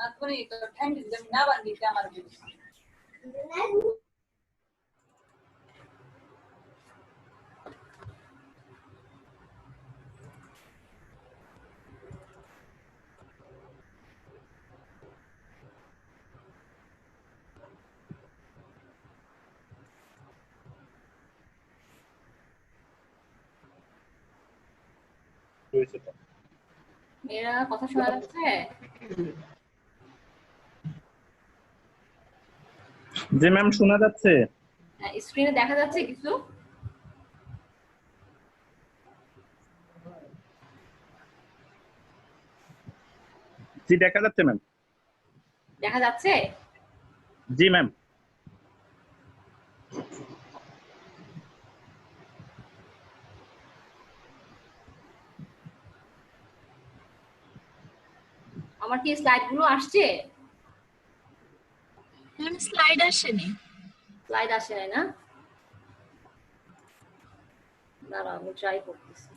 তারপরে তো ঠান্ডা দিন না বান্দিতে আমার দিদি মেয়েরা কথা শোনা যাচ্ছে? জি ম্যাম শোনা যাচ্ছে। স্ক্রিনে দেখা যাচ্ছে কিছু? জি দেখা যাচ্ছে ম্যাম। দেখা যাচ্ছে? জি ম্যাম। আমার কি স্লাইডগুলো আসছে? ম্যাম স্লাইড আসেনি। স্লাইড আসে নাই না? দাঁড়াও আমি ট্রাই করতেছি।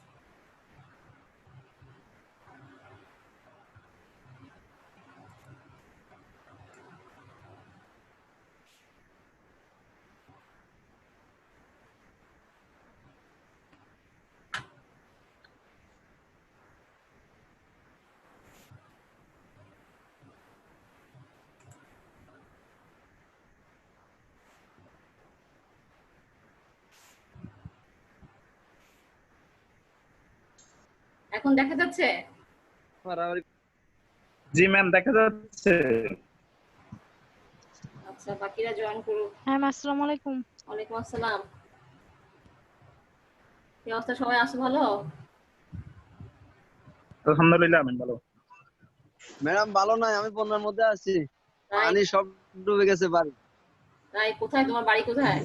এখন দেখা যাচ্ছে? জি ম্যাম দেখা যাচ্ছে। আচ্ছা বাকিরা জয়েন করুক। হ্যাঁ আসসালামু আলাইকুম। ওয়ালাইকুম আসসালাম। কি অবস্থা, সবাই আছো ভালো? আলহামদুলিল্লাহ আমি ভালো। ম্যাডাম ভালো নাই, আমি বন্যার মধ্যে আছি, তাই? পানি সব ডুবে গেছে বাড়ি। তাই কোথায়, তোমার বাড়ি কোথায়?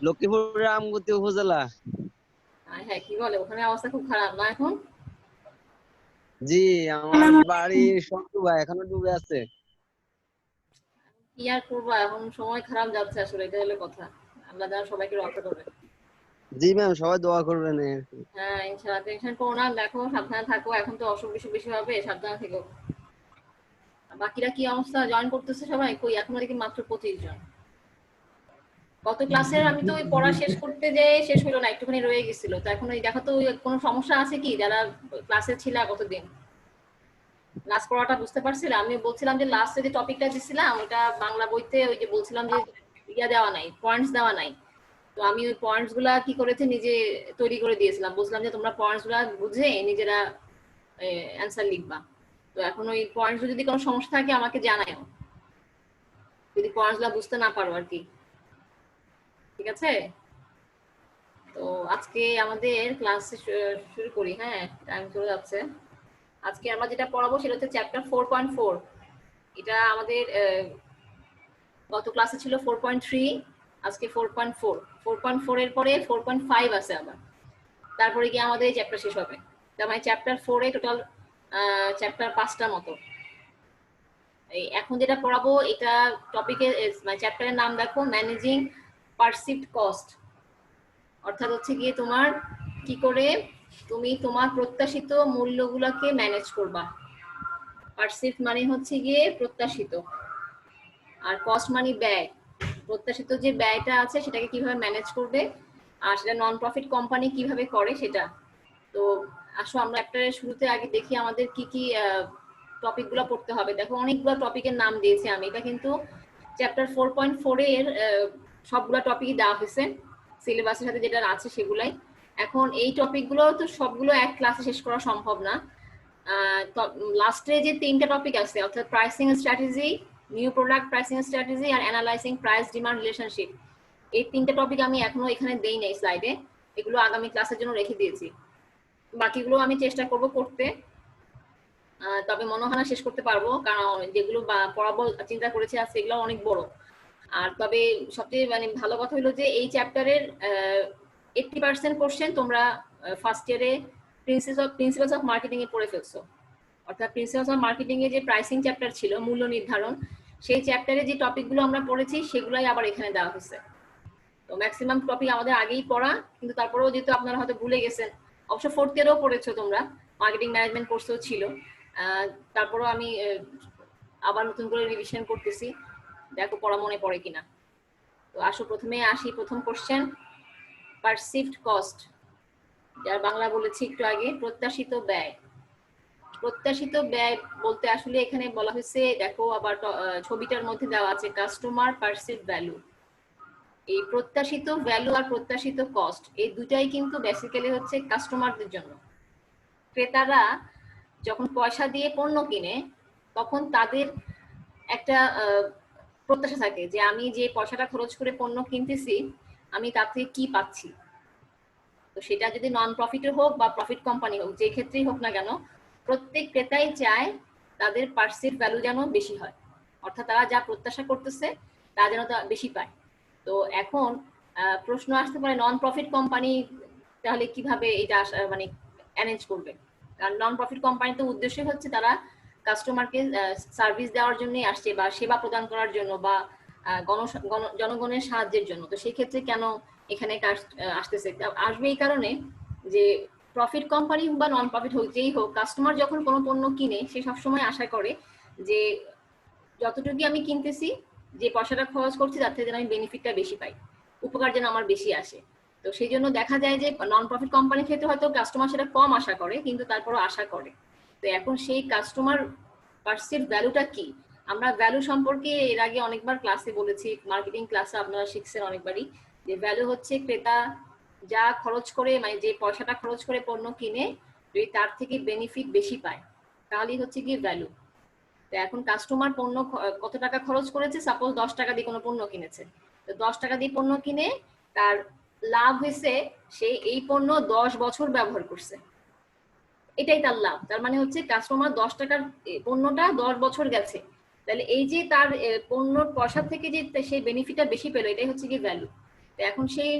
লক্ষ্মীপুর রামগতি উপজেলা। হ্যাঁ কি বলে, ওখানে অবস্থা খুব খারাপ না এখন? জি আমার বাড়ি সব ডুবে, এখনো ডুবে আছে। কি আর করবো, এখন সময় খারাপ যাচ্ছে আসলে, এটা হলো কথা। আল্লাহ যেন সবাইকে রক্ষা করবে। জি ম্যাম সবাই দোয়া করবেন। হ্যাঁ ইনশাআল্লাহ, টেনশন করো না, দেখো সাবধানে থাকো, এখন তো অসুখ বিসুখ বেশি হবে, সাবধানে থেকো। বাকিরা কি অবস্থা, জয়েন করতেছে সবাই? কই এখনো দেখি মাত্র 25 জন। গত ক্লাসের আমি তো ওই পড়া শেষ করতে যে শেষ হলো না, একটুখানি রয়ে গেছিল, তো এখন ওই দেখো তো ওই কোনো সমস্যা আছে কি যারা ক্লাসে ছিল গতদিন? লাস্ট পড়াটা বুঝতে পারছিল? আমি বলছিলাম যে লাস্টে যে টপিকটা দিছিলাম ওটা বাংলা বইতে, ওই যে বলছিলাম যে ইয়া দেওয়া নাই, পয়েন্টস দেওয়া নাই, তো আমি ওই পয়েন্টস গুলা কি করেছি নিজে তৈরি করে দিয়েছিলাম, বলছিলাম যে তোমরা পয়েন্টস গুলা বুঝে নিজেরা অ্যান্সার লিখবা। তো এখন ওই পয়েন্টস যদি কোনো সমস্যা থাকে আমাকে জানাও, যদি পয়েন্টস গুলা বুঝতে না পারো আর কি। ঠিক আছে? তো আজকে আমাদের ক্লাস শুরু করি। হ্যাঁ টাইম চলে যাচ্ছে। আজকে আমরা যেটা পড়াবো সেটা হচ্ছে চ্যাপ্টার 4.4। এটা আমাদের গত ক্লাসে ছিল 4.3, আজকে 4.4। 4.4 এর পরে 4.5 আছে আবার, তারপরে কি আমাদের এই চ্যাপ্টার শেষ হবে। তার মানে চ্যাপ্টার 4 এ টোটাল চ্যাপ্টার 5টা মতো। এই এখন যেটা পড়াবো এটা টপিকের মানে চ্যাপ্টারের নাম দেখো, ম্যানেজিং পারসিভড কস্ট। অর্থাৎ হচ্ছে গিয়ে তোমার কি করে তুমি তোমার প্রত্যাশিত মূল্যগুলোকে ম্যানেজ করবা। পারসিভড মানে হচ্ছে গিয়ে প্রত্যাশিত, আর কস্ট মানে ব্যয়। প্রত্যাশিত যে ব্যয়টা আছে সেটাকে কিভাবে ম্যানেজ করবে, আর সেটা নন প্রফিট কোম্পানি কিভাবে করে সেটা। তো আসো আমরা একটা শুরুতে আগে দেখি আমাদের কি কি টপিকগুলো পড়তে হবে। দেখো অনেকগুলো টপিকের নাম দিয়েছি আমি, এটা কিন্তু চ্যাপ্টার 4.4 এর সবগুলো টপিকই দেওয়া হয়েছে সিলেবাসের সাথে যেটা আছে সেগুলাই। এখন এই টপিকগুলো তো সবগুলো এক ক্লাসে শেষ করা সম্ভব না। লাস্টে যে 3টা টপিক আছে অর্থাৎ pricing strategy, new product pricing strategy আর অ্যানালাইজিং প্রাইস ডিমান্ড রিলেশনশিপ, এই 3টা টপিক আমি এখনো এখানে দেই নাই স্লাইডে, এগুলো আগামী ক্লাসের জন্য রেখে দিয়েছি। বাকিগুলো আমি চেষ্টা করব করতে, তবে মনে হয় না শেষ করতে পারবো, কারণ যেগুলো পড়াবো চিন্তা করেছি আর সেগুলো অনেক বড়। আর তবে সবচেয়ে মানে ভালো কথা হলো যে এই চ্যাপ্টারের 80% কোশ্চেন তোমরা ফার্স্ট ইয়ারে প্রিন্সিপালস অফ মার্কেটিং এ পড়ে ফেলছো। অর্থাৎ প্রিন্সিপালস অফ মার্কেটিং এ যে প্রাইসিং চ্যাপ্টার ছিল, মূল্য নির্ধারণ, সেই চ্যাপ্টারে যে টপিকগুলো আমরা পড়েছি সেগুলাই আবার এখানে দেওয়া হয়েছে। তো ম্যাক্সিমাম টপিক আমাদের আগেই পড়া, কিন্তু তারপরেও যেহেতু আপনারা হয়তো ভুলে গেছেন, অবশ্য 4th ইয়ারেও পড়েছো তোমরা, মার্কেটিং ম্যানেজমেন্ট কোর্সও ছিল, তারপরও আমি আবার নতুন করে রিভিশন করতেছি, দেখো পড়া মনে পড়ে কিনা। তো আসো প্রথমে আসি, প্রথম কোশ্চেন, পারসিভড কস্ট, যার বাংলা বলেছি একটু আগে, প্রত্যাশিত ব্যয়। প্রত্যাশিত ব্যয় বলতে আসলে এখানে বলা হয়েছে, দেখো আবার ছবিটার মধ্যে দেওয়া আছে কাস্টমার পারসিভ ভ্যালু। এই প্রত্যাশিত ভ্যালু আর প্রত্যাশিত কস্ট এই দুটাই কিন্তু বেসিক্যালি হচ্ছে কাস্টমারদের জন্য। ক্রেতারা যখন পয়সা দিয়ে পণ্য কিনে তখন তাদের একটা প্রত্যাশা থাকে যে আমি যে পয়সাটা খরচ করে পণ্য কিনতেছি আমি তার থেকে কি পাচ্ছি। তো সেটা যদি নন প্রফিটের হোক বা প্রফিট কোম্পানি হোক, যে ক্ষেত্রেই হোক না কেন, প্রত্যেক ক্রেতাই চায় তাদের পারসিভ ভ্যালু যেন বেশি হয়, অর্থাৎ তারা যা প্রত্যাশা করতেছে তা যেন তা বেশি পায়। তো এখন প্রশ্ন আসতে পারে নন প্রফিট কোম্পানি তাহলে কিভাবে এটা মানে অ্যারেঞ্জ করবে, কারণ নন প্রফিট কোম্পানির তো উদ্দেশ্য হচ্ছে তারা কাস্টমারকে সার্ভিস দেওয়ার জন্যই আসছে বা সেবা প্রদান করার জন্য বা জনগণের সাহায্যের জন্য। তো সেই ক্ষেত্রে কেন এখানে আসতেছে, আসবে এই কারণে যে প্রফিট কোম্পানি বা নন প্রফিট হোক যেই হোক, কাস্টমার যখন কোনো পণ্য কিনে সে সবসময় আশা করে যে যতটুকু আমি কিনতেছি, যে পয়সাটা খরচ করছি তার থেকে যেন আমি বেনিফিটটা বেশি পাই, উপকার যেন আমার বেশি আসে। তো সেই জন্য দেখা যায় যে নন প্রফিট কোম্পানির ক্ষেত্রে হয়তো কাস্টমার সেটা কম আশা করে, কিন্তু তারপরও আশা করে। তো এখন সেই কাস্টমার পারসিভ ভ্যালুটা কি, আমরা ভ্যালু সম্পর্কে এর আগে অনেকবার ক্লাসে বলেছি, মার্কেটিং ক্লাসে আপনারা শিখছেন অনেকবারই, যে ভ্যালু হচ্ছে ক্রেতা যা খরচ করে, মানে যে পয়সাটা খরচ করে পণ্য কিনে যদি তার থেকে বেনিফিট বেশি পায় তাহলেই হচ্ছে কি ভ্যালু। তো এখন কাস্টমার পণ্য কত টাকা খরচ করেছে, সাপোজ 10 টাকা দিয়ে কোনো পণ্য কিনেছে, তো 10 টাকা দিয়ে পণ্য কিনে তার লাভ হয়েছে সে এই পণ্য 10 বছর ব্যবহার করছে, এটাই তার লাভ। তার মানে হচ্ছে কাস্টমার 10 টাকার পণ্যটা 10 বছর গেছে, তাহলে এই যে তার পণ্যর পয়সা থেকে যে সেই বেনিফিটটা বেশি পেলো, এটাই হচ্ছে কি ভ্যালু। তো এখন সেই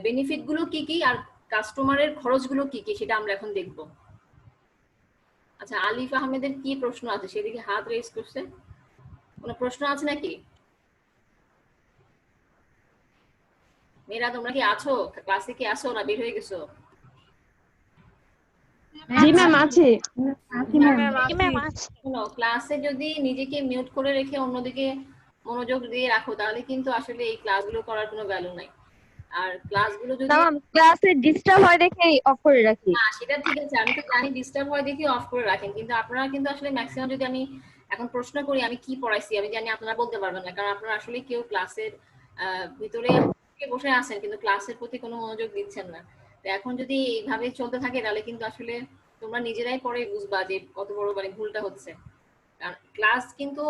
বেনিফিট গুলো কি কি আর কাস্টমারের খরচগুলো কি কি সেটা আমরা এখন দেখবো। আচ্ছা, আলিফ আহমেদের কি প্রশ্ন আছে, সেদিকে হাত রেজ করছে, কোনো প্রশ্ন আছে নাকি? মেয়েরা তোমরা কি আছো, ক্লাসে কি আছো না বের হয়ে গেছো? জি ম্যাম আছে। শোনো, ক্লাসে যদি নিজেকে মিউট করে রেখে অন্যদিকে মনোযোগ দিয়ে রাখো তাহলে কিন্তু আসলে এই ক্লাসগুলো করার কোনো ভ্যালু নাই। আর ক্লাসগুলো যদি ক্লাসে ডিস্টার্ব হয় দেখে অফ করে রাখি। সেটা ঠিক আছে, আমি তো জানি ডিস্টার্ব হয় দেখে অফ করে রাখেন, কিন্তু আপনারা কিন্তু আসলে ম্যাক্সিমাম যদি আমি এখন প্রশ্ন করি আমি কি পড়াইছি আমি জানি আপনারা বলতে পারবেন না, কারণ আপনারা আসলে কেউ ক্লাসের ভিতরে বসে আছেন কিন্তু ক্লাসের প্রতি কোনো মনোযোগ দিচ্ছেন না। তো এখন যদি এইভাবে চলতে থাকে তাহলে কিন্তু আসলে তোমরা নিজেরাই পরে বুঝবা যে কত বড় মানে ভুলটা হচ্ছে। কারণ ক্লাস কিন্তু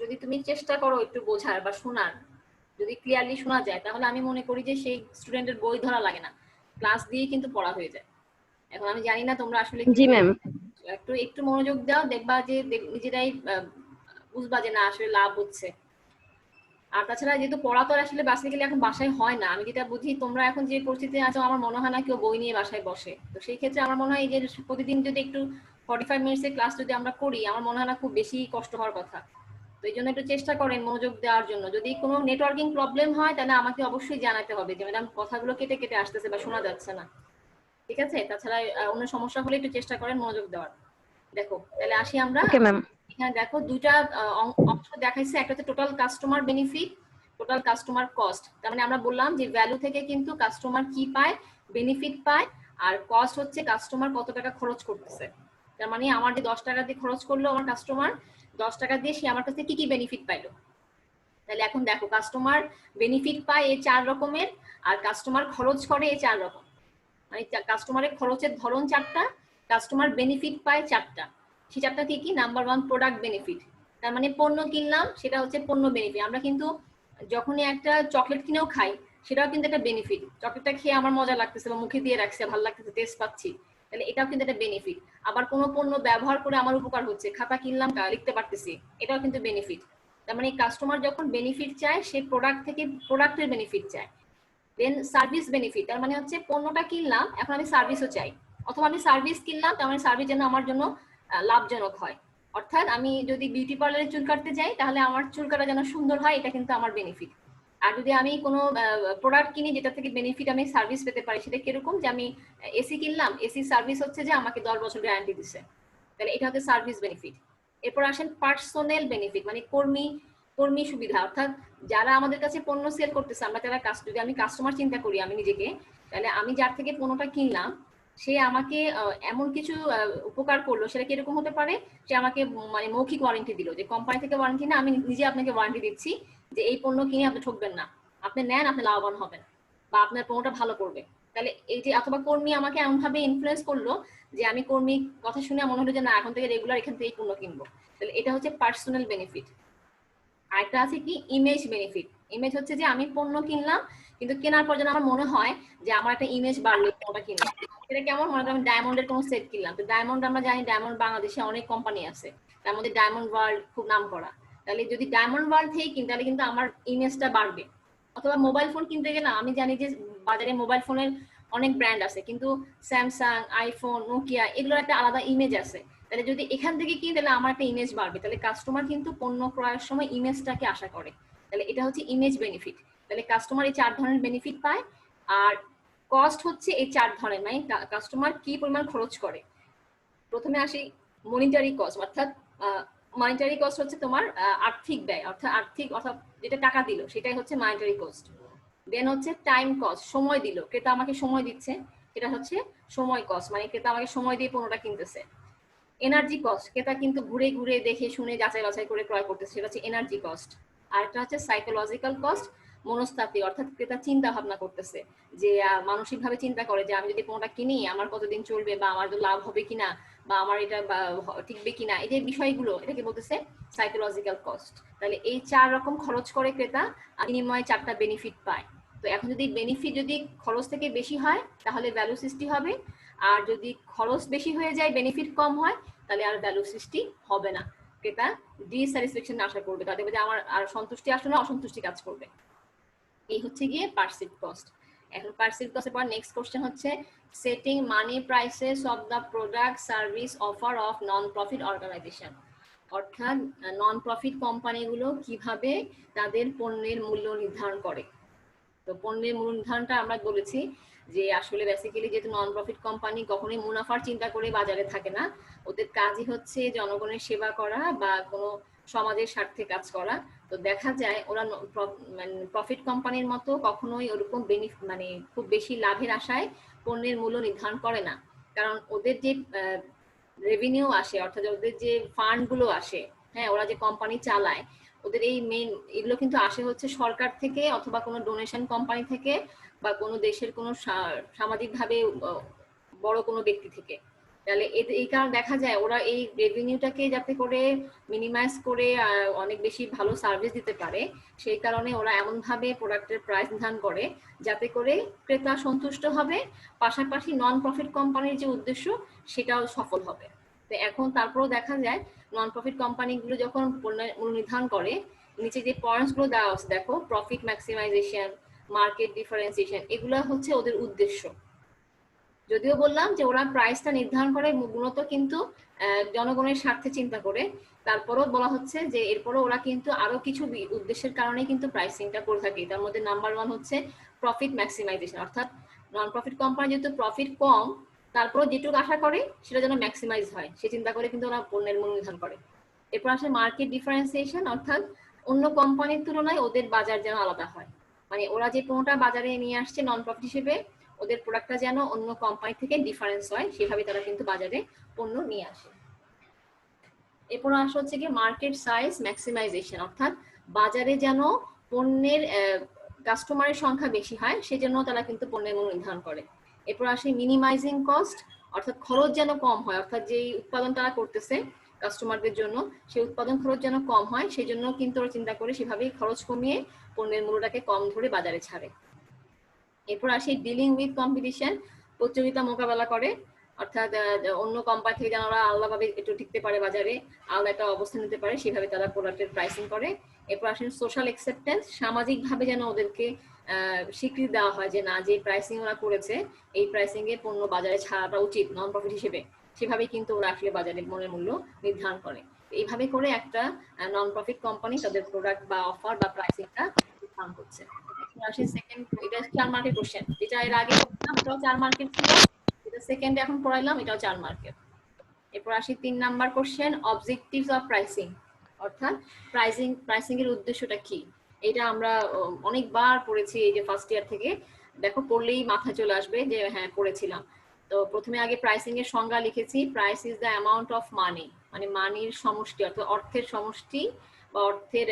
যদি তুমি চেষ্টা করো একটু বোঝার বা শোনার, যদি ক্লিয়ারলি শোনা যায় তাহলে আমি মনে করি যে সেই স্টুডেন্টের বই ধরা লাগে না, ক্লাস দিয়ে কিন্তু পড়া হয়ে যায়। এখন আমি জানি না তোমরা আসলে জি ম্যাম। একটু একটু মনোযোগ দাও, দেখবা যে নিজেরাই বুঝবা যে না আসলে লাভ হচ্ছে। আর তাছাড়া যেহেতু পড়া তো আসলে বেসিক্যালি এখন বাসায় হয় না, আমি যেটা বুঝি তোমরা এখন যে পরিস্থিতিতে আছো আমার মনে হয় না কেউ বই নিয়ে বাসায় বসে। তো সেই ক্ষেত্রে আমার মনে হয় এই যে প্রতিদিন যদি একটু 45 মিনিটসের ক্লাস যদি আমরা করি আমার মনে হয় না খুব বেশি কষ্ট হওয়ার কথা। তো এই জন্য একটু চেষ্টা করেন মনোযোগ দেওয়ার জন্য। যদি কোনো নেটওয়ার্কিং প্রবলেম হয় তাহলে আমাকে অবশ্যই জানাতে হবে যে ম্যাডাম কথাগুলো কেটে কেটে আসতেছে বা শোনা যাচ্ছে না, ঠিক আছে? তাছাড়া অন্য সমস্যা হলে একটু চেষ্টা করেন মনোযোগ দেওয়ার। দেখো তাহলে আসি আমরা, ওকে ম্যাম। এখানে দেখো দুইটা অংশ দেখাইছে, একটা হচ্ছে total customer benefit, total customer cost. তার মানে আমরা বললাম যে ভ্যালু থেকে কিন্তু কাস্টমার কি পায়, বেনিফিট পায়, আর কস্ট হচ্ছে কাস্টমার কত টাকা খরচ করতেছে। তার মানে আমার যে 10 টাকা দিয়ে খরচ করলো আমার কাস্টমার, 10 টাকা দিয়ে সে আমার কাছে কি কি বেনিফিট পাইলো। তাহলে এখন দেখো কাস্টমার বেনিফিট পায় এই 4 রকমের, আর কাস্টমার খরচ করে এই 4 রকম, মানে কাস্টমারের খরচের ধরন 4টা, কাস্টমার বেনিফিট পায় 4টা। সেই 4টা কি কি? নাম্বার 1 প্রোডাক্ট বেনিফিট, তার মানে পণ্য কিনলাম সেটা হচ্ছে পণ্য বেনিফিট। আমরা কিন্তু যখনই একটা চকলেট কিনেও খাই সেটাও কিন্তু একটা বেনিফিট, চকলেটটা খেয়ে আমার মজা লাগতেছে বা মুখে দিয়ে রাখছে ভালো লাগতেছে টেস্ট পাচ্ছি, তাহলে এটাও কিন্তু একটা বেনিফিট। আবার কোনো পণ্য ব্যবহার করে আমার উপকার হচ্ছে, খাতা কিনলাম লিখতে পারতেছি, এটাও কিন্তু বেনিফিট। তার মানে কাস্টমার যখন বেনিফিট চায় সে প্রোডাক্ট থেকে প্রোডাক্টের বেনিফিট চায়। দেন সার্ভিস বেনিফিট, তার মানে হচ্ছে পণ্যটা কিনলাম এখন আমি সার্ভিসও চাই, অথবা আমি সার্ভিস কিনলাম তার মানে সার্ভিস যেন আমার জন্য লাভজনক হয়। অর্থাৎ আমি যদি বিউটি পার্লারে চুল কাটতে যাই তাহলে আমার চুল কাটা যেন সুন্দর হয়, এটা কিন্তু আমার বেনিফিট। আর যদি আমি কোনো প্রোডাক্ট কিনি যেটা থেকে বেনিফিট আমি সার্ভিস পেতে পারি, সেটা কিরকম, যে আমি এসি কিনলাম, এসি সার্ভিস হচ্ছে যে আমাকে 10 বছর গ্যারান্টি দিচ্ছে, তাহলে এটা হচ্ছে সার্ভিস বেনিফিট। এরপর আসেন পার্সোনাল বেনিফিট, মানে কর্মী সুবিধা, অর্থাৎ যারা আমাদের কাছে পণ্য সেল করতেছে, আমরা যারা যদি আমি কাস্টমার চিন্তা করি আমি নিজেকে, তাহলে আমি যার থেকে পণ্যটা কিনলাম সে আমাকে এমন কিছু উপকার করলো, সেটা কিরকম হতে পারে, সে আমাকে মানে মৌখিক ওয়ারেন্টি দিল, যে কোম্পানি থেকে ওয়ারেন্টি না, আমি নিজে আপনাকে ওয়ারেন্টি দিচ্ছি যে এই পণ্য কিনে আপনি ঠকবেন না, আপনি নেন, আপনি লাভবান হবেন, বা আপনার পণ্যটা ভালো করবে। তাহলে এই যে, অথবা কর্মী আমাকে এমন ভাবে ইনফ্লুয়েন্স করলো যে আমি কর্মী কথা শুনে মনে হলো যে না, এখন থেকে রেগুলার এখান থেকে এই পণ্য কিনবো। তাহলে এটা হচ্ছে পার্সোনাল বেনিফিট। আরেকটা আছে কি ইমেজ বেনিফিট। ইমেজ হচ্ছে যে আমি পণ্য কিনলাম, কিন্তু কেনার পর যেন আমার মনে হয় যে আমার একটা ইমেজ বাড়লো পণ্যটা কিনলাম। সেটা কেমন, মনে করেন আমি ডায়মন্ডের কোনো সেট কিনলাম, তো ডায়মন্ড আমরা জানি ডায়মন্ড বাংলাদেশে অনেক কোম্পানি আছে, তার মধ্যে ডায়মন্ড ওয়ার্ল্ড খুব নাম করা। তাহলে যদি ডায়মন্ড ওয়ার্ল্ড থেকে কিনি তাহলে কিন্তু আমার ইমেজটা বাড়বে। অথবা মোবাইল ফোন কিনতে গেলে আমি জানি যে বাজারে মোবাইল ফোনের অনেক ব্র্যান্ড আছে, কিন্তু স্যামসাং, আইফোন, নোকিয়া এগুলোর একটা আলাদা ইমেজ আছে। তাহলে যদি এখান থেকে কিনি তাহলে আমার একটা ইমেজ বাড়বে। তাহলে কাস্টমার কিন্তু পণ্য ক্রয়ের সময় ইমেজটাকে আশা করে। তাহলে এটা হচ্ছে ইমেজ বেনিফিট। তাহলে কাস্টমার এই 4 ধরনের বেনিফিট পায়। আর কস্ট হচ্ছে এই 4 ধরনের, মানে কাস্টমার কি পরিমাণ খরচ করে। প্রথমে আসি মনিটারি কস্ট, অর্থাৎ মনিটারি কস্ট হচ্ছে তোমার আর্থিক ব্যয়, অর্থাৎ যেটা টাকা দিল সেটাই হচ্ছে মনিটারি কস্ট। দেন হচ্ছে টাইম কস্ট, সময় দিল, ক্রেতা আমাকে সময় দিচ্ছে, এটা হচ্ছে সময় কস্ট, মানে ক্রেতা আমাকে সময় দিয়ে পণ্যটা কিনতেছে। এনার্জি কস্ট, ক্রেতা কিন্তু ঘুরে ঘুরে দেখে শুনে যাচাই বাছাই করে ক্রয় করতেছে, সেটা হচ্ছে এনার্জি কস্ট। আর একটা হচ্ছে সাইকোলজিক্যাল কস্ট, মনস্তাত্ত্বিক, অর্থাৎ ক্রেতা চিন্তা ভাবনা করতেছে, যে মানসিকভাবে চিন্তা করে যে আমি যদি পণ্যটা কিনি আমার কতদিন চলবে, বা আমার লাভ হবে কিনা, বা আমার এটা টিকবে কিনা, এই যে বিষয়গুলো, এটাকে বলতেছে সাইকোলজিক্যাল কস্ট। তাহলে এই 4 রকম খরচ করে ক্রেতা, আর বিনিময়ে 4টা বেনিফিট পায়। তো এখন যদি বেনিফিট যদি খরচ থেকে বেশি হয় তাহলে ভ্যালু সৃষ্টি হবে, আর যদি খরচ বেশি হয়ে যায় বেনিফিট কম হয় তাহলে আর ভ্যালু সৃষ্টি হবে না, ক্রেতা ডিস্যাটিসফ্যাকশন আশা করবে, তাদের মধ্যে আমার আর সন্তুষ্টি আসলে না, অসন্তুষ্টি কাজ করবে। এই হচ্ছে গিয়ে পারসিভড কস্ট। এখন পারসিভড কস্টের পর নেক্সট কোশ্চেন হচ্ছে setting money prices of the product service offer of non profit organization, অর্থাৎ নন প্রফিট কোম্পানিগুলো কিভাবে তাদের পণ্যের মূল্য নির্ধারণ করে। তো পণ্যের মূল্য নির্ধারণটা আমরা বলেছি যে আসলে বেসিক্যালি যেহেতু নন প্রফিট কোম্পানি কখনোই মুনাফার চিন্তা করে বাজারে থাকে না, ওদের কাজই হচ্ছে জনগণের সেবা করা বা কোনো সমাজের স্বার্থে কাজ করা। তো দেখা যায় ওরা মানে প্রফিট কোম্পানির মতো কখনোই ওরকম মানে খুব বেশি লাভের আশায় পণ্যের মূল্য নির্ধারণ করে না, কারণ ওদের যে রেভিনিউ আসে, অর্থাৎ ওদের যে ফান্ড গুলো আসে, হ্যাঁ, ওরা যে কোম্পানি চালায়, ওদের এই মেইন এগুলো কিন্তু আসে হচ্ছে সরকার থেকে অথবা কোনো ডোনেশন কোম্পানি থেকে বা কোনো দেশের কোনো সামাজিকভাবে বড় কোনো ব্যক্তি থেকে। তাহলে এই কারণে দেখা যায় ওরা এই রেভিনিউটাকে যাতে করে মিনিমাইজ করে অনেক বেশি ভালো সার্ভিস দিতে পারে, সেই কারণে ওরা এমন ভাবে প্রোডাক্টের প্রাইস নির্ধারণ করে যাতে করে ক্রেতা সন্তুষ্ট হবে, পাশাপাশি নন প্রফিট কোম্পানির যে উদ্দেশ্য সেটাও সফল হবে। তো এখন তারপরেও দেখা যায় নন প্রফিট কোম্পানিগুলো যখন মূল্য নির্ধারণ করে, নিচে যে পয়েন্টস গুলো দেওয়া আছে দেখো, প্রফিট ম্যাক্সিমাইজেশন, মার্কেট ডিফারেন্সিয়েশন, এগুলো হচ্ছে ওদের উদ্দেশ্য। যদিও বললাম যে ওরা প্রাইসটা নির্ধারণ করে মূলত কিন্তু জনগণের স্বার্থে চিন্তা করে, তারপরেও বলা হচ্ছে যে এরপরও ওরা কিন্তু আরো কিছু উদ্দেশ্যের কারণে কিন্তু প্রাইসিংটা করে থাকে। তার মধ্যে নাম্বার 1 হচ্ছে প্রফিট ম্যাক্সিমাইজেশন, অর্থাৎ নন প্রফিট কোম্পানি যেহেতু প্রফিট কম, তারপরও যেটুকু আশা করে সেটা যেন ম্যাক্সিমাইজ হয় সে চিন্তা করে কিন্তু ওরা পণ্যের মূল্য নির্ধারণ করে। এরপর আসে মার্কেট ডিফারেন্সিয়েশন, অর্থাৎ অন্য কোম্পানির তুলনায় ওদের বাজার যেন আলাদা হয়, মানে ওরা যে পণ্যটা বাজারে নিয়ে আসছে নন প্রফিট হিসেবে, ওদের প্রোডাক্টটা যেন অন্য কোম্পানি থেকে ডিফারেন্স হয়, সেভাবে তারা কিন্তু বাজারে পণ্য নিয়ে আসে। এরপর আসা হচ্ছে কি মার্কেট সাইজ ম্যাক্সিমাইজেশন, অর্থাৎ বাজারে যেন পণ্যের কাস্টমারের সংখ্যা বেশি হয় সেজন্য তারা কিন্তু পণ্যের মূল্য নির্ধারণ করে। এরপর আসে মিনিমাইজিং কস্ট, অর্থাৎ খরচ যেন কম হয়, অর্থাৎ যেই উৎপাদন তারা করতেছে কাস্টমারদের জন্য সেই উৎপাদন খরচ যেন কম হয়, সেই জন্য কিন্তু ওরা চিন্তা করে সেভাবেই খরচ কমিয়ে পণ্যের মূল্যটাকে কম ধরে বাজারে ছাড়ে। এরপর আসি ডিলিং উইথ কম্পিটিশন, প্রতিযোগিতা মোকাবেলা করে, অর্থাৎ অন্য কোম্পানি থেকে যেন ওরা আলাদাভাবে একটু টিকতে পারে বাজারে, আলাদা একটা অবস্থান নিতে পারে, সেভাবে তারা প্রোডাক্টের প্রাইসিং করে। এরপর আসেন সোশ্যাল অ্যাকসেপ্টেন্স, সামাজিকভাবে যেন ওদেরকে স্বীকৃতি দেওয়া হয় যে না, যে প্রাইসিং ওরা করেছে এই প্রাইসিং এ পণ্য বাজারে ছাড়াটা উচিত নন প্রফিট হিসেবে, সেভাবেই কিন্তু ওরা আসলে বাজারে পণ্যের মূল্য নির্ধারণ করে। এইভাবে করে একটা নন প্রফিট কোম্পানি তাদের প্রোডাক্ট বা অফার বা প্রাইসিংটা নির্ধারণ করছে। সেকেন্ড, এটা 4 মার্কের কোশ্চেন, যেটা এর আগে করলাম এটাও 4 মার্কের ছিল, যেটা সেকেন্ডে এখন পড়াইলাম এটাও 4 মার্কের। এরপর আসি 3 number question, objectives of pricing, অর্থাৎ প্রাইসিং এর উদ্দেশ্যটা কি। এটা আমরা অনেকবার পড়েছি এই যে ফার্স্ট ইয়ার থেকে, দেখো পড়লেই মাথায় চলে আসবে যে হ্যাঁ পড়েছিলাম। তো প্রথমে আগে প্রাইসিং এর সংজ্ঞা লিখেছি, price is the amount of money, মানে মানির সমষ্টি অর্থাৎ অর্থের সমষ্টি বা অর্থের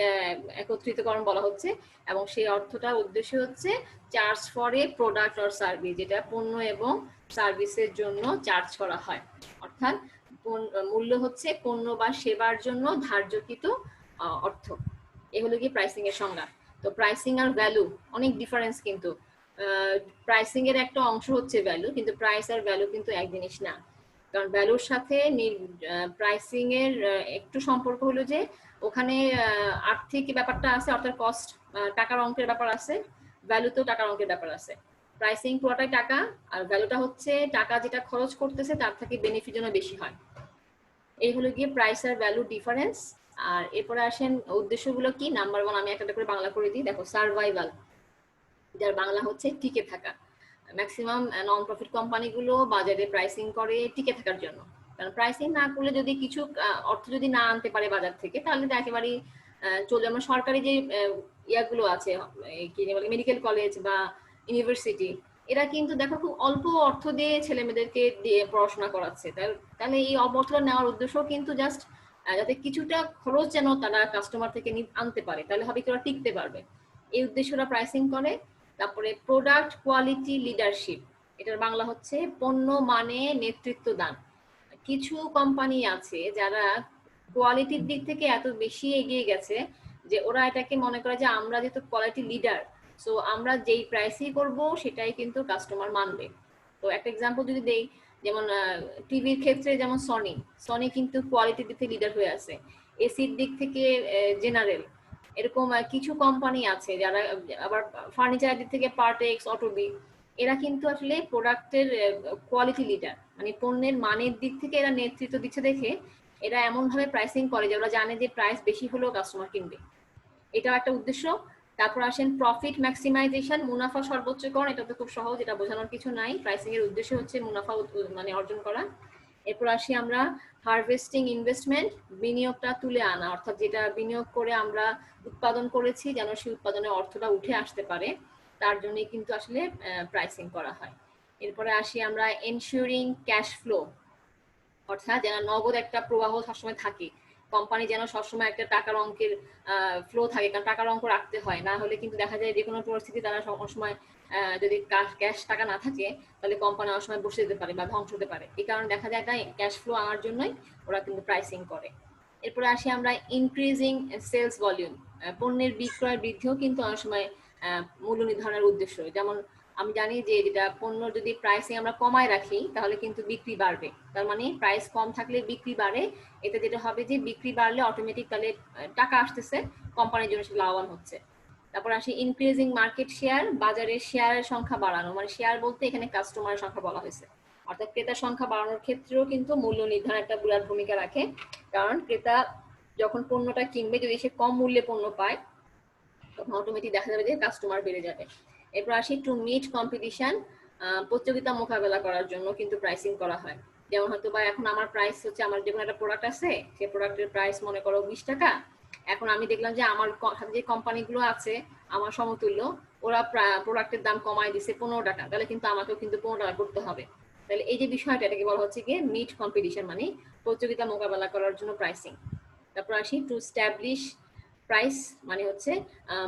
একত্রিতকরণ বলা হচ্ছে, এবং সেই অর্থটা উদ্দেশ্য হচ্ছে charge for a product or service, যেটা পণ্য এবং সার্ভিসের জন্য চার্জ করা হয়, অর্থাৎ মূল্য হচ্ছে পণ্য বা সেবার জন্য ধার্যকৃত অর্থ। এ হলো কি প্রাইসিং এর সংজ্ঞা। তো প্রাইসিং আর ভ্যালু অনেক ডিফারেন্স, কিন্তু প্রাইসিং এর একটা অংশ হচ্ছে ভ্যালু, কিন্তু প্রাইস আর ভ্যালু কিন্তু এক জিনিস না। কারণ ভ্যালুর সাথে প্রাইসিং এর একটু সম্পর্ক হলো যে ওখানে আর্থিক ব্যাপারটা আছে, অর্থাৎ কস্ট টাকার অঙ্কের ব্যাপার আছে, ভ্যালুতেও টাকার অঙ্কের ব্যাপার আছে। প্রাইসিং পুরোটাই টাকা, আর ভ্যালুটা হচ্ছে টাকা যেটা খরচ করতেছে তার থেকে বেনিফিট যেন বেশি হয়। এই হলো গিয়ে প্রাইস আর ভ্যালু ডিফারেন্স। আর এরপরে আসেন উদ্দেশ্যগুলো কি। নাম্বার 1 আমি একটা করে বাংলা করে দিই, দেখো সার্ভাইভাল, যার বাংলা হচ্ছে টিকে থাকা। ম্যাক্সিমাম নন প্রফিট কোম্পানিগুলো বাজারে প্রাইসিং করে টিকে থাকার জন্য, কারণ প্রাইসিং না করলে যদি কিছু অর্থ যদি না আনতে পারে বাজার থেকে, তাহলে তো একেবারেই চলে। যেমন সরকারি যে ইয়াগুলো আছে, কি বলে মেডিকেল কলেজ বা ইউনিভার্সিটি, এরা কিন্তু দেখো খুব অল্প অর্থ দিয়ে ছেলে মেয়েদেরকে দিয়ে পড়াশোনা করাচ্ছে। তাহলে এই অর্থটা নেওয়ার উদ্দেশ্য কিন্তু জাস্ট যাতে কিছুটা খরচ যেন তারা কাস্টমার থেকে আনতে পারে, তাহলে হবে কি ওরা টিকতে পারবে, এই উদ্দেশ্যটা প্রাইসিং করে। তারপরে প্রোডাক্ট কোয়ালিটি লিডারশিপ, এটার বাংলা হচ্ছে পণ্য মানে নেতৃত্ব দান। কিছু কোম্পানি আছে যারা কোয়ালিটির দিক থেকে এত বেশি এগিয়ে গেছে যে ওরা এটাকে মনে করে যে আমরা যেহেতু কোয়ালিটি লিডার, সো আমরা যেই প্রাইসই করব সেটাই কিন্তু কাস্টমার মানবে। তো একটা এক্সাম্পল যদি দেই, যেমন টিভির ক্ষেত্রে যেমন সনি কিন্তু কোয়ালিটির দিক থেকে লিডার হয়ে আছে, এসির দিক থেকে জেনারেল, এরকম কিছু কোম্পানি আছে যারা আবার ফার্নিচারের দিক থেকে পার্টেক্স, অটোবি, এরা কিন্তু আসলে প্রোডাক্টের কোয়ালিটি লিডার, মানে পণ্যের মানের দিক থেকে এরা নেতৃত্ব দিচ্ছে দেখে এরা এমন ভাবে প্রাইসিং করে যে ওরা জানে যে প্রাইস বেশি হলেও কাস্টমার কিনবে, এটাও একটা উদ্দেশ্য। তারপর আসেন প্রফিট ম্যাক্সিমাইজেশন, মুনাফা সর্বোচ্চকরণ, এটা তো খুব সহজ, এটা বোঝানোর কিছু নাই, প্রাইসিং এর উদ্দেশ্য হচ্ছে মুনাফা মানে অর্জন করা। এরপর আসি আমরা হারভেস্টিং ইনভেস্টমেন্ট, বিনিয়োগটা তুলে আনা, অর্থাৎ যেটা বিনিয়োগ করে আমরা উৎপাদন করেছি যেন সেই উৎপাদনের অর্থটা উঠে আসতে পারে, তার জন্যই কিন্তু আসলে প্রাইসিং করা হয়। এরপরে আসি আমরা এনশিওরিং ক্যাশ ফ্লো, অর্থাৎ যেন নগদ একটা প্রবাহ সবসময় থাকে, কোম্পানি যেন সবসময় একটা টাকার অঙ্কের ফ্লো থাকে, কারণ টাকার অঙ্ক রাখতে হয়, না হলে কিন্তু দেখা যায় যে কোনো পরিস্থিতি তারা সবসময় যদি ক্যাশ টাকা না থাকে তাহলে কোম্পানি অনেক সময় বসে যেতে পারে বা ধ্বংস হতে পারে। এই কারণে দেখা যায় তাই ক্যাশ ফ্লো আনার জন্যই ওরা কিন্তু প্রাইসিং করে। এরপরে আসি আমরা ইনক্রিজিং সেলস ভলিউম, পণ্যের বিক্রয় বৃদ্ধিও কিন্তু অনেক সময় মূল্য নির্ধারণের উদ্দেশ্য। যেমন আমি জানি যে যেটা পণ্য যদি প্রাইসিং আমরা কমায় রাখি তাহলে কিন্তু বিক্রি বাড়বে, তার মানে প্রাইস কম থাকলে বিক্রি বাড়ে, এতে যেটা হবে যে বিক্রি বাড়লে অটোমেটিক তাহলে টাকা আসতেছে, কোম্পানির জন্য সেটা লাভবান হচ্ছে। তারপর আসি ইনক্রিজিং মার্কেট শেয়ার, বাজারের শেয়ারের সংখ্যা বাড়ানো, মানে শেয়ার বলতে এখানে কাস্টমারের সংখ্যা বলা হয়েছে, অর্থাৎ ক্রেতার সংখ্যা বাড়ানোর ক্ষেত্রেও কিন্তু মূল্য নির্ধারণ একটা বিরাট ভূমিকা রাখে, কারণ ক্রেতা যখন পণ্যটা কিনবে যদি সে কম মূল্যে পণ্য পায় তখন অটোমেটিক দেখা যাবে যে কাস্টমার বেড়ে যাবে। এরপর আসি টু মিট কম্পিটিশন, প্রতিযোগিতা মোকাবেলা করার জন্য কিন্তু প্রাইসিং করা হয়। যেমন হয়তো বা এখন আমার প্রাইস হচ্ছে, আমার যে কোনো একটা প্রোডাক্ট আছে সেই প্রোডাক্টের প্রাইস মনে করো 20 টাকা, এখন আমি দেখলাম যে আমার সাথে যে কোম্পানিগুলো আছে আমার সমতুল্য, ওরা প্রোডাক্টের দাম কমায় দিছে 15 টাকা, তাহলে কিন্তু আমাকেও কিন্তু 15 টাকা করতে হবে। তাহলে এই যে বিষয়টা, এটাকে বলা হচ্ছে গিয়ে মিট কম্পিটিশন, মানে প্রতিযোগিতা মোকাবেলা করার জন্য প্রাইসিং। তারপর আসি টু স্ট্যাবলিশ প্রাইস, মানে হচ্ছে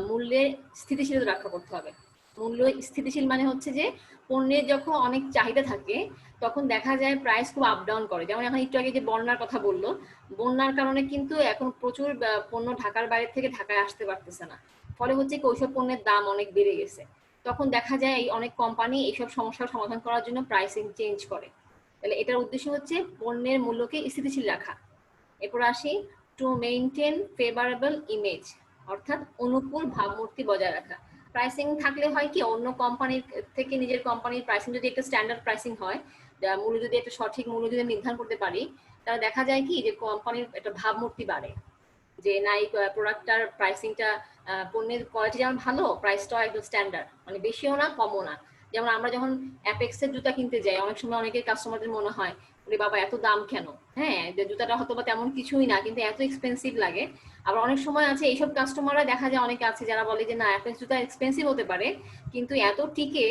মূল্যের স্থিতিশীলতা রক্ষা করতে হবে। মূল্য স্থিতিশীল মানে হচ্ছে যে পণ্যের যখন অনেক চাহিদা থাকে তখন দেখা যায় প্রাইস খুব আপ ডাউন করে। যেমন এখন একটু আগে যে বন্যার কথা বললো, বন্যার কারণে কিন্তু এখন প্রচুর পণ্য ঢাকার বাইরে থেকে ঢাকায় আসতে পারতেছে না, ফলে হচ্ছে কি ওইসব পণ্যের দাম অনেক বেড়ে গেছে। তখন দেখা যায় এই অনেক কোম্পানি এইসব সমস্যার সমাধান করার জন্য প্রাইসিং চেঞ্জ করে। তাহলে এটার উদ্দেশ্য হচ্ছে পণ্যের মূল্যকে স্থিতিশীল রাখা। এরপর আসি টু মেইনটেইন ফেভারেবল ইমেজ, অর্থাৎ অনুকূল ভাবমূর্তি বজায় রাখা। প্রাইসিং থাকলে হয় কি, অন্য কোম্পানির থেকে নিজের কোম্পানির প্রাইসিং যদি একটা স্ট্যান্ডার্ড প্রাইসিং হয়, মূল্য যদি একটা সঠিক মূল্য যদি নির্ধারণ করতে পারি, তাহলে দেখা যায় কি যে কোম্পানির একটা ভাবমূর্তি বাড়ে, যে না এই প্রোডাক্টটার প্রাইসিংটা, পণ্যের কোয়ালিটি যেমন ভালো, প্রাইসটাও একদম স্ট্যান্ডার্ড, মানে বেশিও না কমও না। যেমন আমরা যখন অ্যাপেক্সের জুতা কিনতে যাই, অনেক সময় অনেকের কাস্টমারদের মনে হয় ওরে বাবা এত দাম কেন, হ্যাঁ যে জুতাটা হয়তো বা তেমন কিছুই না কিন্তু এত এক্সপেন্সিভ লাগে। আবার অনেক সময় আছে এইসব কাস্টমাররা দেখা যায় অনেকে আছে যারা বলে যে না একটা জুতা এক্সপেন্সিভ হতে পারে কিন্তু এত টিকে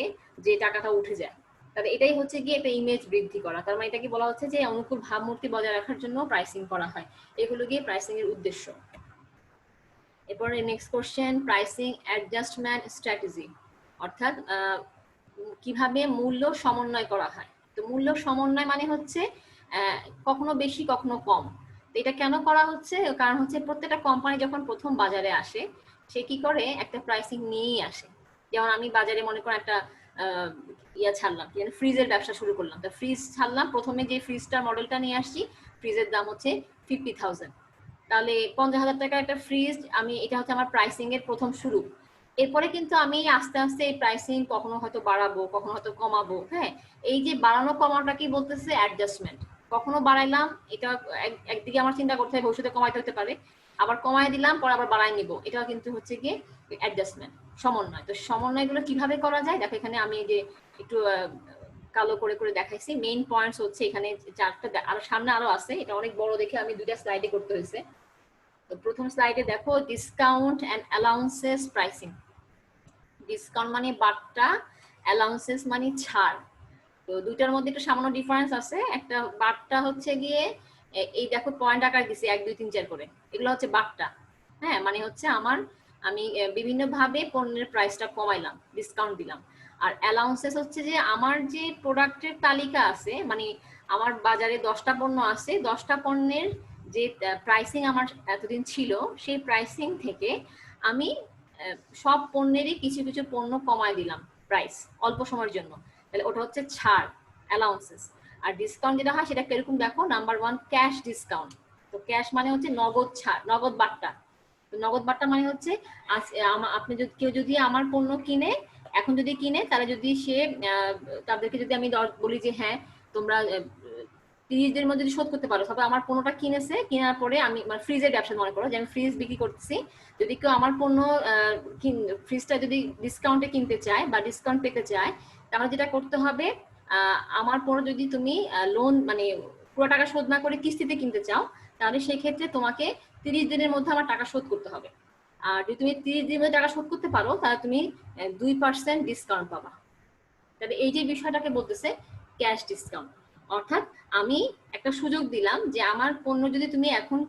যে টাকাটা উঠে যায়। তাহলে এটাই হচ্ছে গিয়ে একটা ইমেজ বৃদ্ধি করা, তার মানে এটাকে বলা হচ্ছে যে অনুকূল ভাবমূর্তি বজায় রাখার জন্য প্রাইসিং করা হয়, এগুলো গিয়ে প্রাইসিং এর উদ্দেশ্য। এরপরে next question, pricing adjustment strategy, অর্থাৎ কিভাবে মূল্য সমন্বয় করা হয়। তো মূল্য সমন্বয় মানে হচ্ছে কখনো বেশি কখনো কম। তো এটা কেন করা হচ্ছে, কারণ হচ্ছে প্রত্যেকটা কোম্পানি যখন প্রথম বাজারে আসে সে কি করে একটা প্রাইসিং নিয়েই আসে। যেমন আমি বাজারে মনে করেন একটা ইয়া ছাড়লাম, ফ্রিজের ব্যবসা শুরু করলাম, তো ফ্রিজ ছাড়লাম, প্রথমে যে ফ্রিজটার মডেলটা নিয়ে আসছি ফ্রিজের দাম হচ্ছে 50,000, তাহলে 50,000 টাকার একটা ফ্রিজ আমি, এটা হচ্ছে আমার প্রাইসিং এর প্রথম শুরু। এরপরে কিন্তু আমি আস্তে আস্তে এই প্রাইসিং কখনো হয়তো বাড়াবো কখনো হয়তো কমাবো। হ্যাঁ, এই যে বাড়ানো কমানোটা কি বলতেছে অ্যাডজাস্টমেন্ট। কখনো বাড়াইলাম, এটা একদিকে আমার চিন্তা করতে হয় ভবিষ্যতে কমাইতে হতে পারে, আবার কমায় দিলাম পরে আবার বাড়াই নিব, এটাও কিন্তু হচ্ছে গিয়ে অ্যাডজাস্টমেন্ট, সমন্বয়। তো সমন্বয়গুলো কিভাবে করা যায় দেখো, এখানে আমি যে একটু কালো করে করে দেখাইছি, মেইন পয়েন্টস হচ্ছে এখানে চারটা, আরো সামনে আরো আছে, এটা অনেক বড় দেখে আমি দুইটা স্লাইডে করতে হয়েছে। তো প্রথম স্লাইডে দেখো discount and allowances pricing. Discount মানে বাট্টা, অ্যালাউন্সেস মানে ছাড়। তো দুইটার মধ্যে একটু সামান্য ডিফারেন্স আছে। একটা বাট্টা হচ্ছে গিয়ে এই দেখো পয়েন্ট আকার দিছি 1 2 3 4 করে, এগুলো হচ্ছে বাট্টা। হ্যাঁ, মানে হচ্ছে আমি বিভিন্ন ভাবে পণ্যের প্রাইসটা কমাইলাম, ডিসকাউন্ট দিলাম। আর অ্যালাউন্সেস হচ্ছে যে আমার যে প্রোডাক্টের তালিকা আছে, মানে আমার বাজারে 10টা পণ্য আছে, 10টা পণ্যের যে প্রাইসিং আমার এতদিন ছিল সেই প্রাইসিং থেকে আমি সব পণ্যেরই কিছু কিছু পণ্য কমায় দিলাম প্রাইস অল্প সময়ের জন্য, তাহলে ওটা হচ্ছে ছাড়, অ্যালাউন্সেস। আর ডিসকাউন্ট যেটা হয় সেটা কিরকম দেখো, নাম্বার 1 ক্যাশ ডিসকাউন্ট। তো ক্যাশ মানে হচ্ছে নগদ ছাড়, নগদ বাট্টা। তো নগদ বাট্টা মানে হচ্ছে আপনি যদি কেউ যদি আমার পণ্য কিনে, এখন যদি কিনে, তাহলে যদি সে তাদেরকে যদি আমি বলি যে হ্যাঁ তোমরা 30 দিনের মধ্যে যদি শোধ করতে পারো, তবে আমার পণ্যটা কিনেছে, কেনার পরে আমি মানে ফ্রিজের ব্যবসা মনে করো যে আমি ফ্রিজ বিক্রি করতেছি, যদি কেউ আমার পণ্য ফ্রিজটা যদি ডিসকাউন্টে কিনতে চায় বা ডিসকাউন্ট পেতে চায়, তাহলে যেটা করতে হবে, আমার পণ্য যদি তুমি লোন মানে পুরো টাকা শোধ না করে কিস্তিতে কিনতে চাও, তাহলে সেই ক্ষেত্রে তোমাকে 30 দিনের মধ্যে আমার টাকা শোধ করতে হবে। আর যদি তুমি 30 দিনের মধ্যে টাকা শোধ করতে পারো তাহলে তুমি 2% ডিসকাউন্ট পাবা। তাহলে এই যে বিষয়টাকে বলতেছে ক্যাশ ডিসকাউন্ট। অর্থাৎ আমি একটা সুযোগ দিলাম যে আমার পণ্য যদি তুমি এখন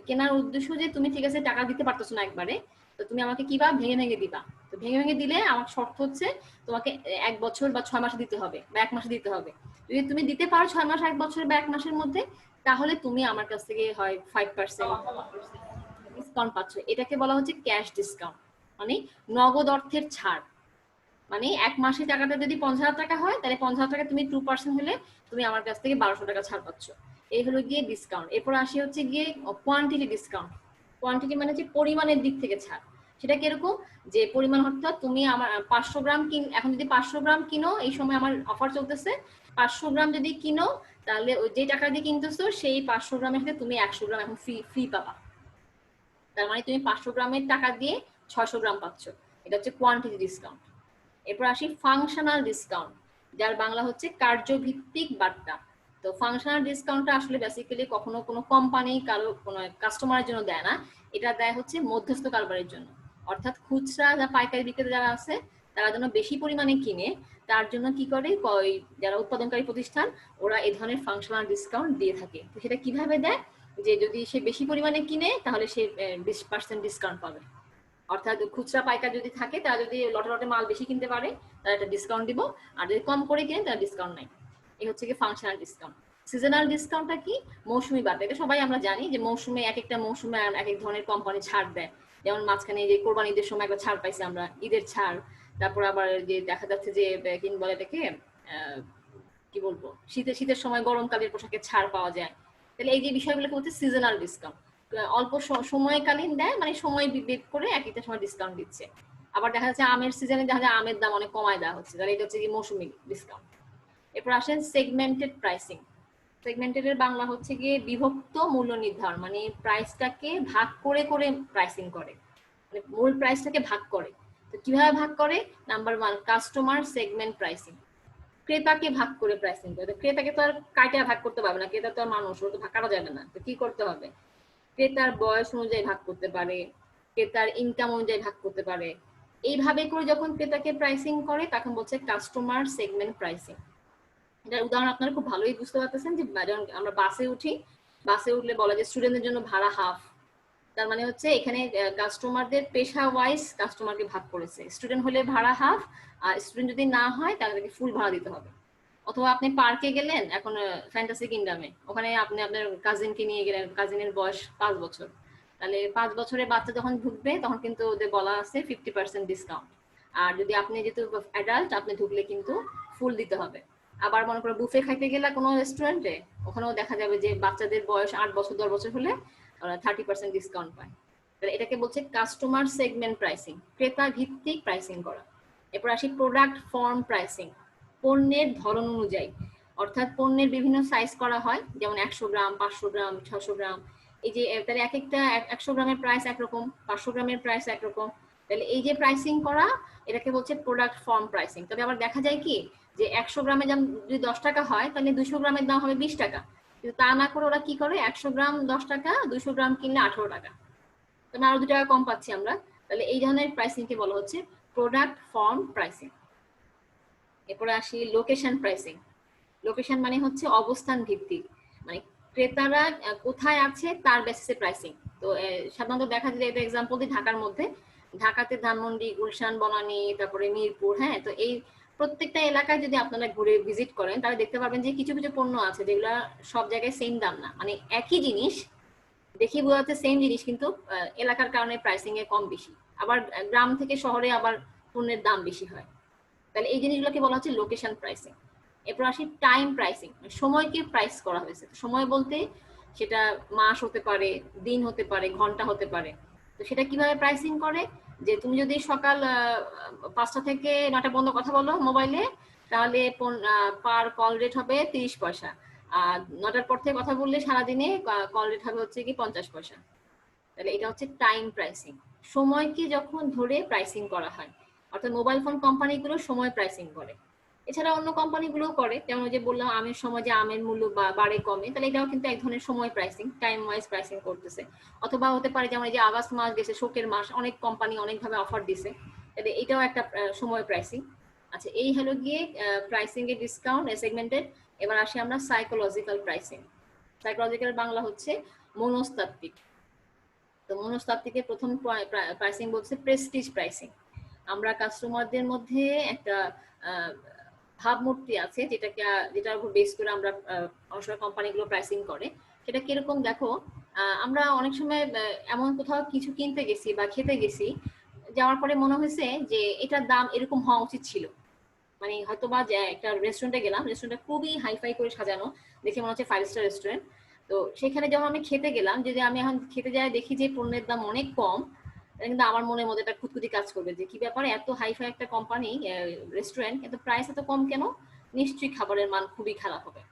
কেনার উদ্দেশ্য যে তুমি ঠিক আছে টাকা দিতে পারতেছো না একবারে, তো তুমি আমাকে কিবা ভেঙে ভেঙে দিবা। তো ভেঙে ভেঙে দিলে আমার শর্ত হচ্ছে তোমাকে 1 বছর বা 6 মাসে দিতে হবে বা 1 মাসে দিতে হবে। যদি তুমি দিতে পারো 6 মাস, 1 বছর বা 1 মাসের মধ্যে, তাহলে তুমি আমার কাছ থেকে হয় 5% ডিসকাউন্ট পাচ্ছ। এটাকে বলা হচ্ছে ক্যাশ ডিসকাউন্ট, মানে নগদ অর্থের ছাড়। মানে 1 মাসে টাকাটা যদি 50,000 টাকা হয়, তাহলে 50,000 টাকা তুমি 2% হলে তুমি আমার কাছ থেকে 1200 টাকা ছাড় পাচ্ছ। এই হলো গিয়ে ডিসকাউন্ট। এরপর আসি হচ্ছে গিয়ে কোয়ান্টিটি ডিসকাউন্ট। কোয়ান্টিটি মানে হচ্ছে পরিমাণের দিক থেকে ছাড়। সেটা কিরকম, যে পরিমাণ অর্থাৎ তুমি আমার 500 গ্রাম এখন যদি 500 গ্রাম কিনো, এই সময় আমার অফার চলতেছে, 500 গ্রাম যদি কিনো তাহলে ওই যে টাকা দিয়ে কিনতেছো সেই 500 গ্রামের সাথে তুমি 100 গ্রাম এখন ফ্রি পাবা। তার মানে তুমি 500 গ্রামের টাকা দিয়ে 600 গ্রাম পাচ্ছ। এটা হচ্ছে কোয়ান্টিটি ডিসকাউন্ট। এরপর আসি ফাংশনাল ডিসকাউন্ট, যার বাংলা হচ্ছে কার্যভিত্তিক বার্তা। তো ফাংশনাল ডিসকাউন্টটা আসলে বেসিক্যালি কখনো কোনো কোম্পানি কারো কোনো কাস্টমারের জন্য দেয় না, এটা দেয় হচ্ছে মধ্যস্থ কারবারের জন্য। অর্থাৎ খুচরা যা পাইকারি বিক্রেতা যারা আছে তারা যেন বেশি পরিমাণে কিনে, তার জন্য কি করে যারা উৎপাদনকারী প্রতিষ্ঠান ওরা এই ধরনের ফাংশনাল ডিসকাউন্ট দিয়ে থাকে। তো সেটা কিভাবে দেয়, যে যদি সে বেশি পরিমাণে কিনে তাহলে সে 20% ডিসকাউন্ট পাবে। অর্থাৎ খুচরা পাইকার যদি থাকে তারা যদি লটে লটে মাল বেশি কিনতে পারে তারা একটা ডিসকাউন্ট দিব, আর যদি কম করে কিনে তারা ডিসকাউন্ট নাই। এই হচ্ছে কি ফাংশনাল ডিসকাউন্ট। সিজনাল ডিসকাউন্টটা কি, মৌসুমি বার্তা। এটা সবাই আমরা জানি যে মৌসুমে এক একটা মৌসুমে এক এক ধরনের কোম্পানি ছাড় দেয়। যেমন মাঝখানে যে কোরবানি ঈদের সময় একটা ছাড় পাইছি আমরা, ঈদের ছাড়। তারপর আবার যে দেখা যাচ্ছে যে কি বলে এটাকে কি বলবো, শীতের সময় গরমকালের পোশাকে ছাড় পাওয়া যায়। তাহলে এই যে বিষয়গুলোকে হচ্ছে সিজনাল ডিসকাউন্ট। অল্প সময়কালীন দেয়, মানে সময় বিভেদ করে এক একটা সময় ডিসকাউন্ট দিচ্ছে। আবার দেখা যাচ্ছে আমের সিজনে দেখা যায় আমের দাম অনেক কমায় দেওয়া হচ্ছে, তাহলে এটা হচ্ছে কি মৌসুমি ডিসকাউন্ট। এরপর আসেন সেগমেন্টেড প্রাইসিং। সেগমেন্টেড এর বাংলা হচ্ছে গিয়ে বিভক্ত মূল্য নির্ধারণ, মানে প্রাইসটাকে ভাগ করে করে প্রাইসিং করে, মানে মূল প্রাইসটাকে ভাগ করে। তো কিভাবে ভাগ করে, নাম্বার 1 কাস্টমার সেগমেন্ট প্রাইসিং। ক্রেতাকে ভাগ করে প্রাইসিং করে। তো ক্রেতাকে তো আর কাইটা ভাগ করতে পারবে না, ক্রেতা তো আর মানুষ, ওটা ভাগ করা যাবে না। তো কি করতে হবে, ক্রেতার বয়স অনুযায়ী ভাগ করতে পারে, ক্রেতার ইনকাম অনুযায়ী ভাগ করতে পারে। এইভাবে করে যখন ক্রেতাকে প্রাইসিং করে তখন বলছে কাস্টমার সেগমেন্ট প্রাইসিং। এটার উদাহরণ আপনারা খুব ভালোই বুঝতে পারতেছেন যে যখন আমরা বাসে উঠি, বাসে উঠলে বলা যায় স্টুডেন্টদের জন্য ভাড়া হাফ, তার মানে হচ্ছে এখানে কাস্টমারদের পেশা ওয়াইজ কাস্টমারকে ভাগ করেছে। স্টুডেন্ট হলে ভাড়া হাফ, আর স্টুডেন্ট যদি না হয় তাদেরকে ফুল ভাড়া দিতে হবে। অথবা আপনি পার্কে গেলেন এখন ফ্যান্টাসি কিংডমে, ওখানে আপনি আপনার কাজিনকে নিয়ে গেলেন, কাজিনের বয়স 5 বছর, তাহলে 5 বছরের বাচ্চা যখন ঢুকবে তখন কিন্তু ওদের বলা আছে 50% ডিসকাউন্ট। আর যদি আপনি যেহেতু অ্যাডাল্ট, আপনি ঢুকলে কিন্তু ফুল দিতে হবে। আবার মনে করো বুফে খাইতে গেলে কোনো রেস্টুরেন্টে, ওখানেও দেখা যাবে যে বাচ্চাদের বয়স 8 বছর 10 বছর হলে 30% ডিসকাউন্ট পায়। তাহলে এটাকে বলছে কাস্টমার সেগমেন্ট প্রাইসিং, ক্রেতা ভিত্তিক প্রাইসিং করা। এরপর আসি প্রোডাক্ট ফর্ম প্রাইসিং, পণ্যের ধরন অনুযায়ী, অর্থাৎ পণ্যের বিভিন্ন সাইজ করা হয়, যেমন 100 গ্রাম, 500 গ্রাম, 600 গ্রাম। এই যে তাহলে এক একটা 100 গ্রামের প্রাইস একরকম, 500 গ্রামের প্রাইস একরকম। তাহলে এই যে প্রাইসিং করা, এটাকে বলছে প্রোডাক্ট ফর্ম প্রাইসিং। তবে আবার দেখা যায় কি যে 100 গ্রামের দাম যদি 10 টাকা হয়, তাহলে 200 গ্রামের দাম হবে 20 টাকা। কিন্তু তা না করে ওরা কি করে, 100 গ্রাম 10 টাকা, 200 গ্রাম কিনলে 18 টাকা, তাহলে আরো 2 টাকা কম পাচ্ছি আমরা। তাহলে এই ধরনের প্রাইসিং কে বলা হচ্ছে প্রোডাক্ট ফর্ম প্রাইসিং। এরপরে আসি লোকেশন প্রাইসিং। লোকেশন মানে হচ্ছে অবস্থান ভিত্তিক, মানে ক্রেতারা কোথায় আছে তার বেসিসে প্রাইসিং। তো সাধারণত দেখা যায়, এটা এক্সাম্পল দিই, ঢাকার মধ্যে, ঢাকাতে ধানমন্ডি, গুলশান, বনানী, তারপরে মিরপুর, হ্যাঁ, তো এই প্রত্যেকটা এলাকায় যদি আপনারা ঘুরে ভিজিট করেন তাহলে দেখতে পাবেন যে কিছু কিছু পণ্য আছে যেগুলা সব জায়গায় সেম দাম না, মানে একই জিনিস দেখি বোঝা যাচ্ছে সেম জিনিস, কিন্তু এলাকার কারণে প্রাইসিং এ কম বেশি। আবার গ্রাম থেকে শহরে আবার পণ্যের দাম বেশি হয়। তাহলে এই জিনিসগুলোকে বলা হচ্ছে লোকেশন প্রাইসিং। এরপর আসি টাইম প্রাইসিং, সময়কে প্রাইস করা হয়েছে। সময় বলতে সেটা মাস হতে পারে, দিন হতে পারে, ঘন্টা হতে পারে। তো সেটা কিভাবে প্রাইসিং করে, যে তুমি যদি সকাল 5টা থেকে 9টা পর্যন্ত কথা বলো মোবাইলে, তাহলে পার কল রেট হবে 30 পয়সা। আর 9টার পর থেকে কথা বললে সারাদিনে কল রেট হবে হচ্ছে কি 50 পয়সা। তাহলে এটা হচ্ছে টাইম প্রাইসিং, সময়কে যখন ধরে প্রাইসিং করা হয়। অর্থাৎ মোবাইল ফোন কোম্পানিগুলো সময় প্রাইসিং করে। এছাড়া অন্য কোম্পানিগুলোও করে, যেমন যে বললাম আমের সময় যে আমের মূল্য বাড়ে কমে, তাহলে এটাও কিন্তু এক ধরনের সময় প্রাইসিং, টাইম ওয়াইজ প্রাইসিং করতেছে। অথবা হতে পারে যেমন এই যে আগস্ট মাস গেছে, শোকের মাস, অনেক কোম্পানি অনেকভাবে অফার দিছে, তাহলে এটাও একটা সময় প্রাইসিং। আচ্ছা, এই হলো গিয়ে প্রাইসিং এর ডিসকাউন্ট সেগমেন্টেড। এবার আসি আমরা সাইকোলজিক্যাল প্রাইসিং। সাইকোলজিক্যাল বাংলা হচ্ছে মনস্তাত্ত্বিক। তো মনস্তাত্ত্বিকের প্রথম প্রাইসিং বলছে প্রেস্টিজ প্রাইসিং। আমরা কাস্টমারদের মধ্যে একটা ভাবমূর্তি আছে, যেটার উপর বেস করে আমরা অনেক সময় কোম্পানিগুলো প্রাইসিং করে। সেটা কিরকম দেখো, আমরা অনেক সময় এমন কোথাও কিছু কিনতে গেছি বা খেতে গেছি, যাওয়ার পরে মনে হয়েছে যে এটার দাম এরকম হওয়া উচিত ছিল। মানে হয়তো বা যে একটা রেস্টুরেন্টে গেলাম, রেস্টুরেন্টটা খুবই হাইফাই করে সাজানো, দেখে মনে হচ্ছে 5 স্টার রেস্টুরেন্ট। তো সেখানে যখন আমি খেতে গেলাম, যদি আমি এখন খেতে যাই দেখি যে পণ্যের দাম অনেক কম, কিন্তু আমার মনের মধ্যে একটা খুঁতখুঁতি কাজ করবে যে কি ব্যাপারে, এত হাইফাই একটা কোম্পানি রেস্টুরেন্ট, কিন্তু প্রাইস এত কম কেন, নিশ্চয়ই খাবারের মান খুবই খারাপ হবে।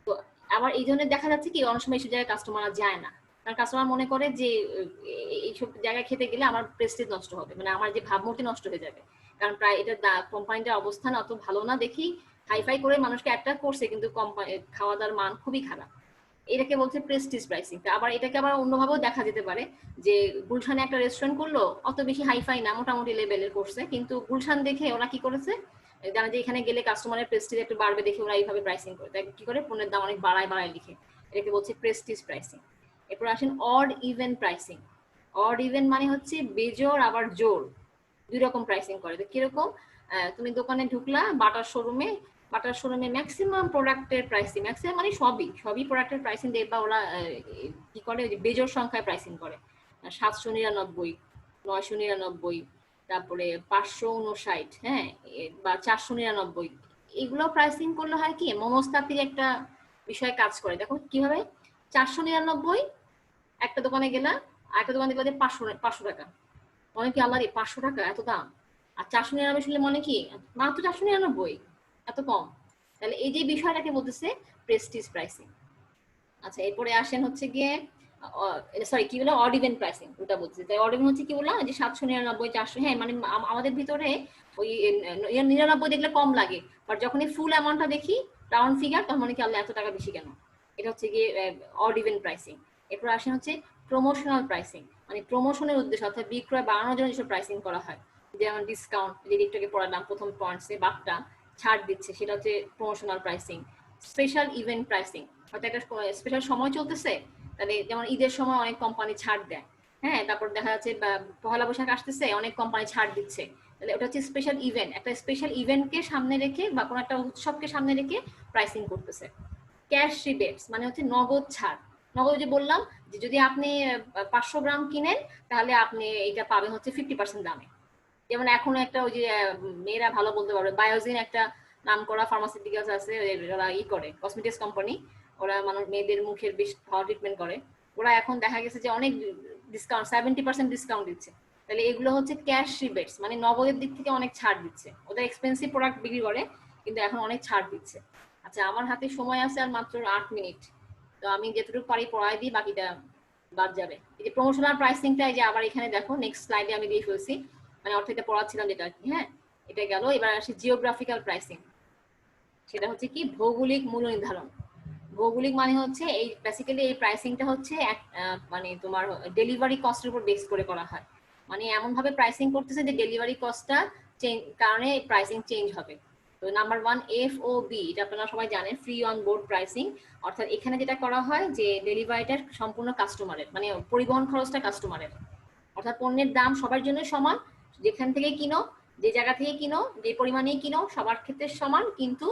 তো আবার এই ধরনের দেখা যাচ্ছে কি অনেক সময় এইসব জায়গায় কাস্টমার যায় না, কারণ কাস্টমার মনে করে যে এইসব জায়গায় খেতে গেলে আমার প্রেস্টিজ নষ্ট হবে, মানে আমার যে ভাবমূর্তি নষ্ট হয়ে যাবে। কারণ প্রায় এটা কোম্পানিটার অবস্থান অত ভালো না, দেখি হাইফাই করে মানুষকে অ্যাট্রাক্ট করছে, কিন্তু খাওয়া দাওয়ার মান খুবই খারাপ। এটাকে বলছে প্রেস্টিজ প্রাইসিং। আবার এটাকে আবার অন্যভাবেও দেখা যেতে পারে, যে গুলশানে একটা রেস্টুরেন্ট করলো, অত বেশি হাইফাই না, মোটামুটি লেভেলের করছে, কিন্তু গুলশান দেখে ওরা কি করেছে, জানা যে এখানে গেলে কাস্টমারের প্রেস্টিজ একটু বাড়বে দেখে ওরা এইভাবে প্রাইসিং করে, তাই কি করে পণ্যের দাম অনেক বাড়ায় লিখে। এটাকে বলছে প্রেস্টিজ প্রাইসিং। এরপর আসেন odd even pricing. Odd even মানে হচ্ছে বেজোড় আবার জোড়, 2 রকম প্রাইসিং করে। তো কিরকম, তুমি দোকানে ঢুকলা, বাটার শোরুমে ম্যাক্সিমাম প্রোডাক্টের প্রাইসিং, ম্যাক্সিমাম মানে সবই প্রোডাক্টের প্রাইসিং দেখবা ওরা কি করে, বেজোড় সংখ্যায় প্রাইসিং করে। 799, 999, তারপরে 559, হ্যাঁ, বা 499, এগুলো প্রাইসিং করলে হয় কি মনস্তাত্ত্বিক একটা বিষয় কাজ করে। দেখো কিভাবে, 499 একটা দোকানে গেলা, একটা দোকানে দেখলা যে 500 টাকা, মনে কি আল্লাহ রে 500 টাকা এত দাম। আর 499 শুনলে মনে কি মাত্র 499, এত কম। তাহলে এই যে বিষয়টাকে বলতেছে প্রেস্টিজ প্রাইসিং। আচ্ছা, এরপরে আসেন হচ্ছে গিয়ে সরি কি বললাম, অড ইভেন প্রাইসিং ওটা বলছি। তাই অড ইভেন হচ্ছে কি বললাম যে 799 400, হ্যাঁ মানে আমাদের ভিতরে ওই 99 দেখলে কম লাগে, বাট যখন ফুল অ্যামাউন্টটা দেখি রাউন্ড ফিগার তখন মানে কি আল্লাহ এত টাকা বেশি কেন। এটা হচ্ছে গিয়ে অড ইভেন প্রাইসিং। এরপর আসে হচ্ছে প্রমোশনাল প্রাইসিং, মানে প্রমোশনের উদ্দেশ্যে অর্থাৎ বিক্রয় বাড়ানোর জন্য যেসব প্রাইসিং করা হয়, যেমন ডিসকাউন্ট, যে একটু পড়ালাম প্রথম পয়েন্টসে বাপটা ছাড় দিচ্ছে, সেটা হচ্ছে promotional pricing. Special event pricing, অর্থাৎ একটা স্পেশাল সময় চলতেছে, তাহলে যেমন ঈদের সময় অনেক কোম্পানি ছাড় দেয়, হ্যাঁ তারপর দেখা যাচ্ছে পহেলা বৈশাখ আসতেছে অনেক কোম্পানি ছাড় দিচ্ছে, তাহলে ওটা হচ্ছে স্পেশাল ইভেন্ট। একটা স্পেশাল ইভেন্টকে সামনে রেখে বা কোনো একটা উৎসবকে সামনে রেখে প্রাইসিং করতেছে। ক্যাশ রিবেটস মানে হচ্ছে নগদ ছাড়। নগদ যে বললাম যে যদি আপনি 500 গ্রাম কিনেন তাহলে আপনি এটা পাবেন হচ্ছে 50% দামে। যেমন এখন একটা ওই যে মেয়েরা ভালো বলতে পারবে, বায়োজিন একটা নাম করা ফার্মাসিউটিক্যালস আছে, ওরা করে কসমেটিক্স কোম্পানি, ওরা মানুষ মেয়েদের মুখের বেশ ভালো ট্রিটমেন্ট করে, ওরা এখন দেখা গেছে যে অনেক ডিসকাউন্ট 70% ডিসকাউন্ট দিচ্ছে। তাহলে এগুলো হচ্ছে ক্যাশ রিবেটস, মানে নগদের দিক থেকে অনেক ছাড় দিচ্ছে। ওদের এক্সপেন্সিভ প্রোডাক্ট বিক্রি করে কিন্তু এখন অনেক ছাড় দিচ্ছে। আচ্ছা আমার হাতে সময় আছে আর মাত্র 8 মিনিট, তো আমি যেটুকু পারি পড়াই দিই, বাকিটা বাদ যাবে। এই যে প্রমোশনাল প্রাইসিংটা এই যে আবার এখানে দেখো নেক্সট স্লাইডে আমি দিয়ে ফেলছি, মানে অর্থ এটা পড়াচ্ছিলাম যেটা আর কি। হ্যাঁ এটা গেল, এবার আসি জিওগ্রাফিক্যাল প্রাইসিং। সেটা হচ্ছে কি ভৌগোলিক মূল্য নির্ধারণ। ভৌগোলিক মানে হচ্ছে এই বেসিক্যালি এই প্রাইসিংটা হচ্ছে মানে তোমার ডেলিভারি কস্টের উপর বেস করে করা হয়, মানে এমন ভাবে প্রাইসিং করতেছে যে ডেলিভারি কস্টটা কারণে প্রাইসিং চেঞ্জ হবে। তো নাম্বার 1 FOB, এটা আপনারা সবাই জানেন, ফ্রি অন বোর্ড প্রাইসিং। অর্থাৎ এখানে যেটা করা হয় যে ডেলিভারিটা সম্পূর্ণ কাস্টমারের, মানে পরিবহন খরচটা কাস্টমারের, অর্থাৎ পণ্যের দাম সবার জন্য সমান, যেখান থেকে কিনো, যে জায়গা থেকে কিনো, যে পরিমাণেই কিনো সবার ক্ষেত্রে সমান, কিন্তু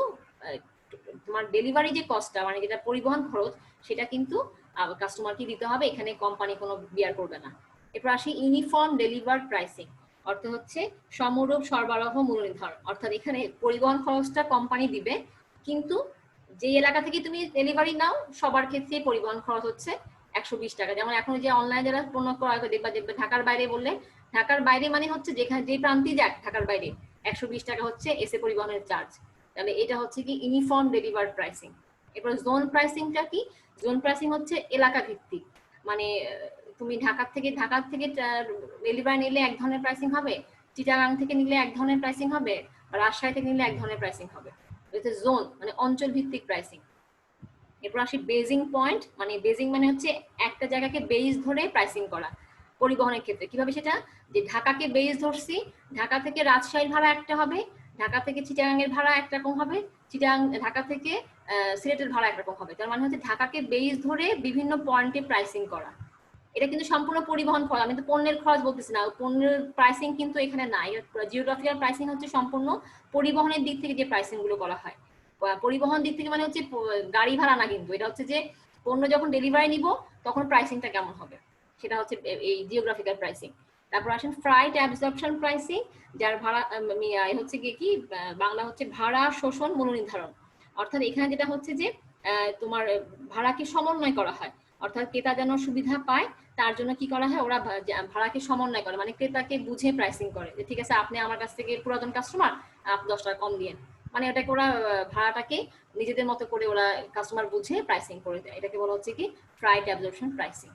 তোমার ডেলিভারি যে কস্টটা মানে যেটা পরিবহন খরচ সেটা কিন্তু কাস্টমারকে দিতে হবে, এখানে কোম্পানি কোনো বিয়ার করবে না। এরপর আসি ইউনিফর্ম ডেলিভার প্রাইসিং, অর্থ হচ্ছে সমরূপ সরবরাহ মূল্য নির্ধারণ। অর্থাৎ এখানে পরিবহন খরচটা কোম্পানি দিবে, কিন্তু যে এলাকা থেকে তুমি ডেলিভারি নাও সবার ক্ষেত্রে পরিবহন খরচ হচ্ছে 120 টাকা। যেমন এখন যে অনলাইনে যারা পণ্য ক্রয় করে দেখবে ঢাকার বাইরে বললে, ঢাকার বাইরে মানে হচ্ছে যেখানে যে প্রান্তে যাক ঢাকার বাইরে 120 টাকা হচ্ছে এসে পরিবহনের চার্জ। তাহলে এটা হচ্ছে কি ইউনিফর্ম ডেলিভার প্রাইসিং। এরপর জোন প্রাইসিংটা কি? জোন প্রাইসিং হচ্ছে এলাকা ভিত্তিক, মানে তুমি ঢাকা থেকে ডেলিভারি নিলে এক ধরনের প্রাইসিং হবে, চিটাগাং থেকে নিলে এক ধরনের প্রাইসিং হবে, রাজশাহী থেকে নিলে এক ধরনের প্রাইসিং হবে। এটা জোন মানে অঞ্চল ভিত্তিক প্রাইসিং। এরপর আসি বেজিং পয়েন্ট, মানে বেজিং মানে হচ্ছে একটা জায়গাকে বেস ধরে প্রাইসিং করা পরিবহনের ক্ষেত্রে। কিভাবে সেটা? যে ঢাকাকে বেস ধরছি, ঢাকা থেকে রাজশাহীর ভাড়া একটা হবে, ঢাকা থেকে চিটাগাংয়ের ভাড়া একরকম হবে, ঢাকা থেকে সিলেটের ভাড়া একরকম হবে। তার মানে হচ্ছে ঢাকাকে বেস ধরে বিভিন্ন পয়েন্টে প্রাইসিং করা। এটা কিন্তু সম্পূর্ণ পরিবহন খরচ, আমি তো পণ্যের খরচ বলতেছি না, পণ্যের প্রাইসিং কিন্তু এখানে নাই। জিওগ্রাফিক্যাল প্রাইসিং হচ্ছে সম্পূর্ণ পরিবহনের দিক থেকে যে প্রাইসিং গুলো করা হয়। পরিবহন দিক থেকে মানে হচ্ছে গাড়ি ভাড়া না, কিন্তু এটা হচ্ছে যে পণ্য যখন ডেলিভারি নিব তখন প্রাইসিংটা কেমন হবে, সেটা হচ্ছে এই জিওগ্রাফিক্যাল প্রাইসিং। তারপর আসেন ফ্রাইট অ্যাবজর্পশন প্রাইসিং, যার ভাড়া হচ্ছে কি বাংলা হচ্ছে ভাড়া শোষণ মূল্য নির্ধারণ। অর্থাৎ এখানে যেটা হচ্ছে যে তোমার ভাড়াকে সমন্বয় করা হয়, অর্থাৎ ক্রেতা যেন সুবিধা পায় তার জন্য কি করা হয়, ওরা ভাড়াকে সমন্বয় করে, মানে ক্রেতাকে বুঝে প্রাইসিং করে যে ঠিক আছে আপনি আমার কাছ থেকে পুরাতন কাস্টমার, আপনি 10 টাকা কম দিয়েন, মানে ওটাকে ওরা ভাড়াটাকে নিজেদের মতো করে ওরা কাস্টমার বুঝে প্রাইসিং করে দেয়। এটাকে বলা হচ্ছে কি ফ্রাইট অ্যাবজর্পশন প্রাইসিং।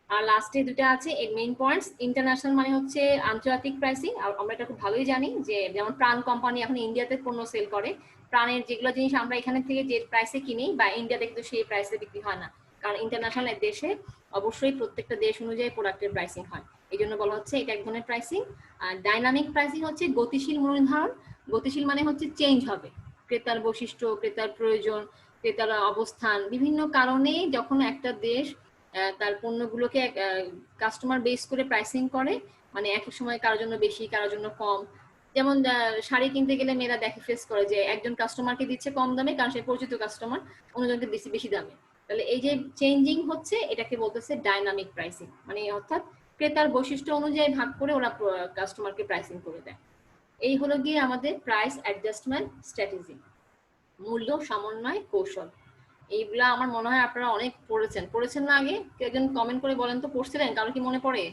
আর লাস্টে দুটো আছে এর মেইন পয়েন্টস। ইন্টারন্যাশনাল মানে হচ্ছে আন্তর্জাতিক প্রাইসিং, আর আমরা এটা খুব ভালোই জানি যে যেমন প্রাণ কোম্পানি এখন ইন্ডিয়াতে পণ্য সেল করে, প্রাণের যেগুলো জিনিস আমরা এখানে থেকে যে প্রাইসে কিনি বা ইন্ডিয়াতে কিন্তু সেই প্রাইসে বিক্রি হয় না, কারণ ইন্টারন্যাশনাল দেশে অবশ্যই প্রত্যেকটা দেশ অনুযায়ী প্রোডাক্টের প্রাইসিং হয়, এই জন্য বলা হচ্ছে এটা এক ধরনের প্রাইসিং। আর ডাইনামিক প্রাইসিং হচ্ছে গতিশীল মূল্য নির্ধারণ। গতিশীল মানে হচ্ছে চেঞ্জ হবে, ক্রেতার বৈশিষ্ট্য, ক্রেতার প্রয়োজন, ক্রেতার অবস্থান, বিভিন্ন কারণে যখন একটা দেশ তার পণ্যগুলোকে কাস্টমার বেস করে প্রাইসিং করে, মানে এক এক সময় কারোর জন্য বেশি কারোর জন্য কম। যেমন শাড়ি কিনতে গেলে মেয়েরা দেখে ফেস করে যে একজন কাস্টমারকে দিচ্ছে কম দামে কারণ সে পরিচিত কাস্টমার, অন্যজনকে দিচ্ছে বেশি দামে। তাহলে এই যে চেঞ্জিং হচ্ছে এটাকে বলতেছে ডাইনামিক প্রাইসিং, মানে অর্থাৎ ক্রেতার বৈশিষ্ট্য অনুযায়ী ভাগ করে ওরা কাস্টমারকে প্রাইসিং করে দেয়। এই হলো গিয়ে আমাদের প্রাইস অ্যাডজাস্টমেন্ট স্ট্র্যাটেজি, মূল্য সমন্বয় কৌশল। এইগুলা আমার মনে হয় আপনারা অনেক পড়েছেন না আগে? কেউ একজন কমেন্ট করে বলেন তো পড়ছিলেন, কারো কি মনে পড়ে?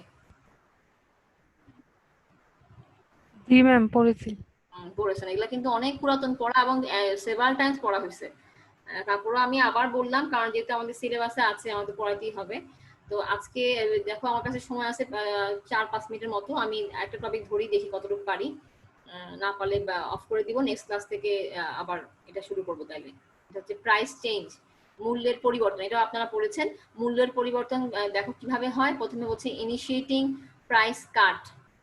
জি ম্যাম পড়েছি। পড়েছেন, এগুলা কিন্তু অনেক পুরাতন পড়া এবং সেভারাল টাইমস পড়া হয়েছে। তারপরে আমি আবার বললাম কারণ যেহেতু আমাদের সিলেবাসে আছে আমাদের পড়াতেই হবে। তো আজকে দেখো আমার কাছে সময় আছে 4-5 মিনিটের মতো, আমি একটা টপিক ধরি, দেখি কতটুকু পারি, না পারলে অফ করে দিব, নেক্সট ক্লাস থেকে আবার এটা শুরু করবো। তাইলে এটা হচ্ছে প্রাইস চেঞ্জ, মূল্যের পরিবর্তন। এটা আপনারা পড়েছেন, মূল্যের পরিবর্তন দেখো কিভাবে হয়। প্রথমে বলছে ইনিশিয়েটিং প্রাইস কাট,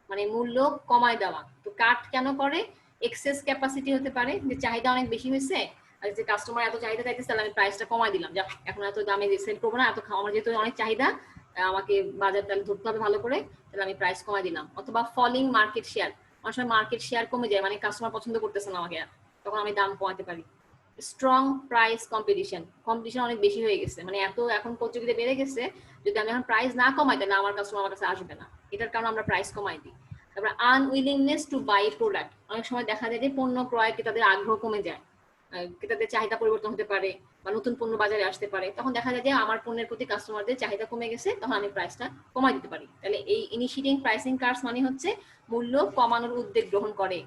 মানে মূল্য কমায় দেওয়া। তো কাট কেন করে? এক্সেস ক্যাপাসিটি হতে পারে, যে চাহিদা অনেক বেশি হয়েছে, আর যে কাস্টমার এত চাহিদা চাইতেছে, তাহলে আমি প্রাইসটা কমাই দিলাম, যা এখন এত দামে সেল করবো না, এত আমার যেহেতু অনেক চাহিদা, আমাকে বাজার তাহলে ধরতে হবে ভালো করে, তাহলে আমি প্রাইস কমাই দিলাম। অথবা ফলিং মার্কেট শেয়ার, অনেক সময় মার্কেট শেয়ার কমে যায়, মানে কাস্টমার পছন্দ করতেছে না আমাকে, তখন আমি দাম কমাতে পারি। স্ট্রং প্রাইস কম্পিটিশন, কম্পিটিশন অনেক বেশি হয়ে গেছে, মানে এত এখন প্রতিযোগিতা বেড়ে গেছে, যদি আমি এখন প্রাইস না কমাই তাহলে আমার কাস্টমার আমার কাছে আসবে না, এটার কারণে আমরা প্রাইস কমাই দিই। তারপর আনউইলিংনেস টু বাই প্রোডাক্ট, অনেক সময় দেখা যায় যে পণ্য ক্রয় ক্রেতাদের আগ্রহ কমে যায়, ক্রেতাদের চাহিদা পরিবর্তন হতে পারে বা নতুন পণ্য বাজারে আসতে পারে, তখন দেখা যায় যে আমার পণ্যের প্রতি কাস্টমারদের চাহিদা কমে গেছে, তখন আমি প্রাইসটা কমাই দিতে পারি। তাহলে এই ইনিশিয়েটিং প্রাইসিং কার্ডস মানে হচ্ছে মূল্য কমানোর উদ্যোগ গ্রহণ করে।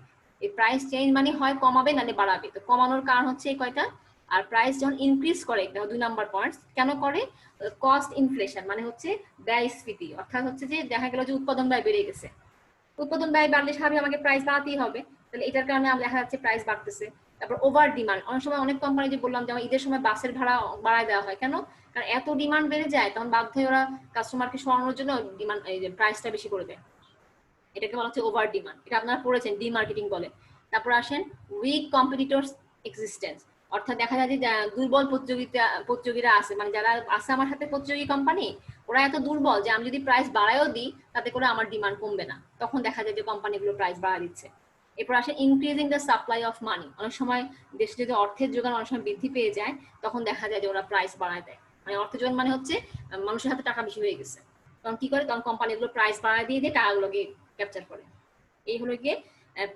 এই প্রাইস চেঞ্জ মানে হয় কমাবে নালে বাড়াবে, তো কমানোর কারণ হচ্ছে এই কয়টা। আর প্রাইস যখন ইনক্রিজ করে, এটা 2 নাম্বার পয়েন্ট, কেন করে? কস্ট ইনফ্লেশন, মানে হচ্ছে ব্যয়স্ফীতি, অর্থাৎ হচ্ছে যে দেখা গেল যে উৎপাদন ব্যয় বেড়ে গেছে, উৎপাদন ব্যয় বাড়লে স্বাভাবিক আমাকে প্রাইস বাড়াতেই হবে, তাহলে এটার কারণে আমরা দেখা যাচ্ছে প্রাইস বাড়তেছে। তারপর ওভার ডিমান্ড, অনেক সময় অনেক কোম্পানি, যে বললাম যেমন ঈদের সময় বাসের ভাড়া বাড়ায় দেওয়া হয়, কেন? কারণ এত ডিমান্ড বেড়ে যায়, তখন বাধ্য হয়ে ওরা কাস্টমারকে সরানোর জন্য ডিমান্ড, এই যে প্রাইসটা বেশি করে দেয়, এটাকে বলা হচ্ছে ওভার ডিমান্ড। এটা আপনারা পড়েছেন, ডিমার্কেটিং বলে। তারপর আসেন উইক কম্পিটিটরস এক্সিস্টেন্স, অর্থাৎ দেখা যায় যে দুর্বল প্রতিযোগীরা আছে, মানে যারা আছে আমার সাথে প্রতিযোগী কোম্পানি, ওরা এত দুর্বল যে আমি যদি প্রাইস বাড়ায়ও দিই তাতে করে আমার ডিমান্ড কমবে না, তখন দেখা যায় যে কোম্পানিগুলো প্রাইস বাড়া দিচ্ছে। এরপর আসে increasing the supply of money, অনেক সময় দেশে যদি অর্থের যোগান অনেক সময় বৃদ্ধি পেয়ে যায়, তখন দেখা যায় যে ওরা প্রাইস বাড়ায় দেয়, মানে অর্থের যোগান মানে হচ্ছে মানুষের হাতে টাকা বেশি হয়ে গেছে, তখন কি করে? তখন কোম্পানিগুলো প্রাইস বাড়ায় দিয়ে টাকাগুলোকে ক্যাপচার করে। এই হলো গিয়ে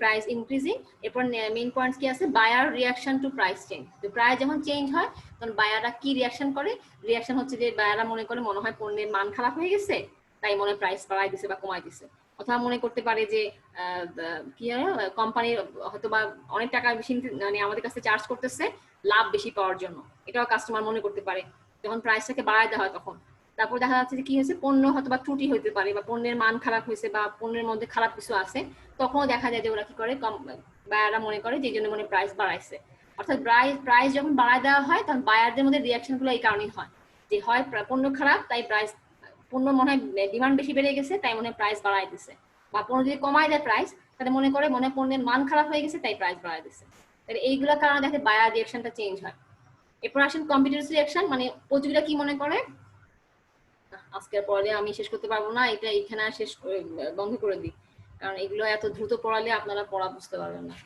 প্রাইস ইনক্রিজিং। এরপর মেইন পয়েন্টস কি আছে? Buyer reaction to price change, তো প্রাইস যখন চেঞ্জ হয় তখন বায়াররা কি রিয়াকশন করে? রিয়াকশন হচ্ছে যে বায়াররা মনে হয় পণ্যের মান খারাপ হয়ে গেছে, তাই মনে প্রাইস বাড়াই দিছে বা কমাই দিছে, অথবা মনে করতে পারে যে কি কোম্পানির হয়তো বা অনেক টাকা বেশি, মানে আমাদের কাছে চার্জ করতেছে লাভ বেশি পাওয়ার জন্য, এটাও কাস্টমার মনে করতে পারে যখন প্রাইসটাকে বাড়ায় দেওয়া হয় তখন। তারপর দেখা যাচ্ছে যে কি হয়েছে, পণ্য হয়তো বা ত্রুটি হতে পারে বা পণ্যের মান খারাপ হয়েছে বা পণ্যের মধ্যে খারাপ কিছু আছে, তখনও দেখা যায় যে ওরা কি করে, বায়াররা মনে করে যে এই জন্য মনে প্রাইস বাড়াইছে। অর্থাৎ প্রাইস যখন বাড়ায় দেওয়া হয় তখন বায়ারদের মধ্যে রিয়াকশন গুলো এই কারণেই হয়, যে হয় পণ্য খারাপ তাই প্রাইস, পণ্য মনে হয় ডিমান্ড বেশি বেড়ে গেছে তাই মনে হয় প্রাইস বাড়াই দিছে, বা পণ্য যদি কমায় দেয় প্রাইস, তাহলে মনে করে পণ্যের মান খারাপ হয়ে গেছে তাই প্রাইস বাড়াই দিছে। তাহলে এইগুলোর কারণে দেখে বায়ার রিয়াকশনটা চেঞ্জ হয়। এরপর আসেন কম্পিটিটরস রিয়াকশন, মানে প্রতিযোগীরা কি মনে করে, আজকের পরে আমি শেষ করতে পারবো না, এটা এখানে শেষ বন্ধ করে দিই, কারণ এগুলো এত দ্রুত পড়ালে আপনারা পড়া বুঝতে পারবেন না।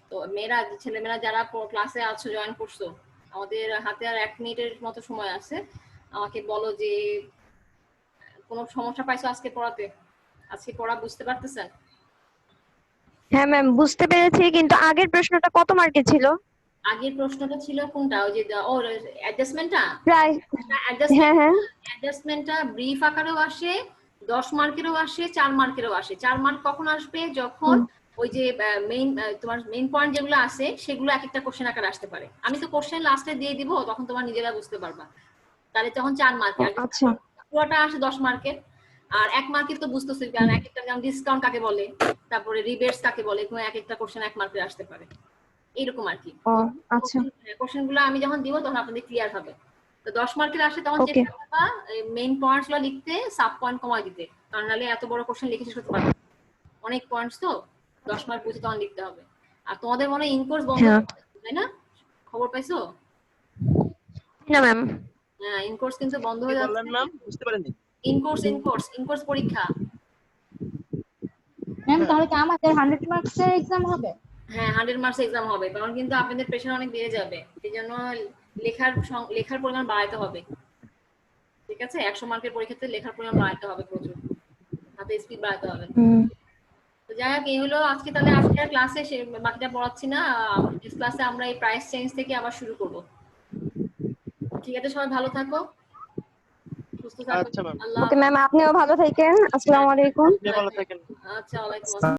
তো মেয়েরা, ছেলেমেয়েরা যারা ক্লাসে আছো, জয়েন করছো, আমাদের হাতে আর 1 মিনিটের মতো সময় আছে, আমাকে বলো যে কোনো সমস্যা পাইছো আজকে পড়াতে? আজকে পড়া বুঝতে পারতেছেন? হ্যাঁ ম্যাম, বুঝতে পেরেছি, কিন্তু আগের প্রশ্নটা কত মার্কের ছিল? আগের প্রশ্নটা ছিল কোনটা? ওই যে অ্যাডজাস্টমেন্টটা। প্রায়, হ্যাঁ হ্যাঁ। অ্যাডজাস্টমেন্টটা ব্রিফ আকারেও আসে, 10 মার্কেরও আসে, 4 মার্কেরও আসে। 4 মার্ক কখন আসবে? যখন ওই যে তোমার মেইন পয়েন্ট যেগুলো আছে সেগুলো এক একটা কোশ্চেন আকারে আসতে পারে। আমি তো কোশ্চেন লাস্টে দিয়ে দিব, তখন তোমার নিজেরা বুঝতে পারবা, তাহলে তখন 4 মার্কের। আচ্ছা, পুরোটা আসে 10 মার্কের। আর 1 মার্কের তো বুঝতেছি, কারণ এক একটা, যেমন ডিসকাউন্ট কাকে বলে, তারপরে রিবেটস কাকে বলে, এক একটা কোশ্চেন 1 মার্কের আসতে পারে, এইরকম আর কি। ও আচ্ছা, কোশ্চেন গুলো আমি যখন দিব তখন আপনাদের ক্লিয়ার হবে। তো 10 মার্কের আসে তখন ওকে। চেষ্টা করবা মেইন পয়েন্টস গুলো লিখতে, সাব পয়েন্ট কমাই দিতে, কারণ নাহলে এত বড় কোশ্চেন লিখে শেষ করতে পারবে না। অনেক পয়েন্টস তো 10 মার্ক বুঝে তখন লিখতে হবে। আর তোমাদের মনে ইনকোর্স বন্ধ, তাই না? খবর পাইছো? না ম্যাম। হ্যাঁ, ইনকোর্স কিন্তু বন্ধ হয়ে যাচ্ছে। বললেন ম্যাম, বুঝতে পারিনি। ইনকোর্স পরীক্ষা। ম্যাম তাহলে কি আমাদের 100 মার্কসের এক্সাম হবে? হ্যাঁ, 100 মার্কস এক্সাম হবে, কারণ কিন্তু আপনাদের প্রেশার অনেক বেড়ে যাবে, এই জন্য লেখার পরিমাণ বাড়াইতে হবে। ঠিক আছে, 100 মার্কের পরীক্ষাতে লেখার পরিমাণ বাড়াইতে হবে, প্রচুর হাতে স্পিড বাড়াতে হবে। তো যাই হোক, এই হলো আজকে। তাহলে আজকে ক্লাসে বাকিটা পড়াচ্ছি না, নেক্সট ক্লাসে আমরা এই প্রাইস চেঞ্জ থেকে আবার শুরু করব। ঠিক আছে, সবাই ভালো থাকো, সুস্থ থাকো। আচ্ছা ম্যাম। আল্লাহ। ওকে ম্যাম, আপনিও ভালো থাকেন। আসসালামু আলাইকুম। আপনি ভালো থাকেন। আচ্ছা, ওয়ালাইকুম আসসালাম।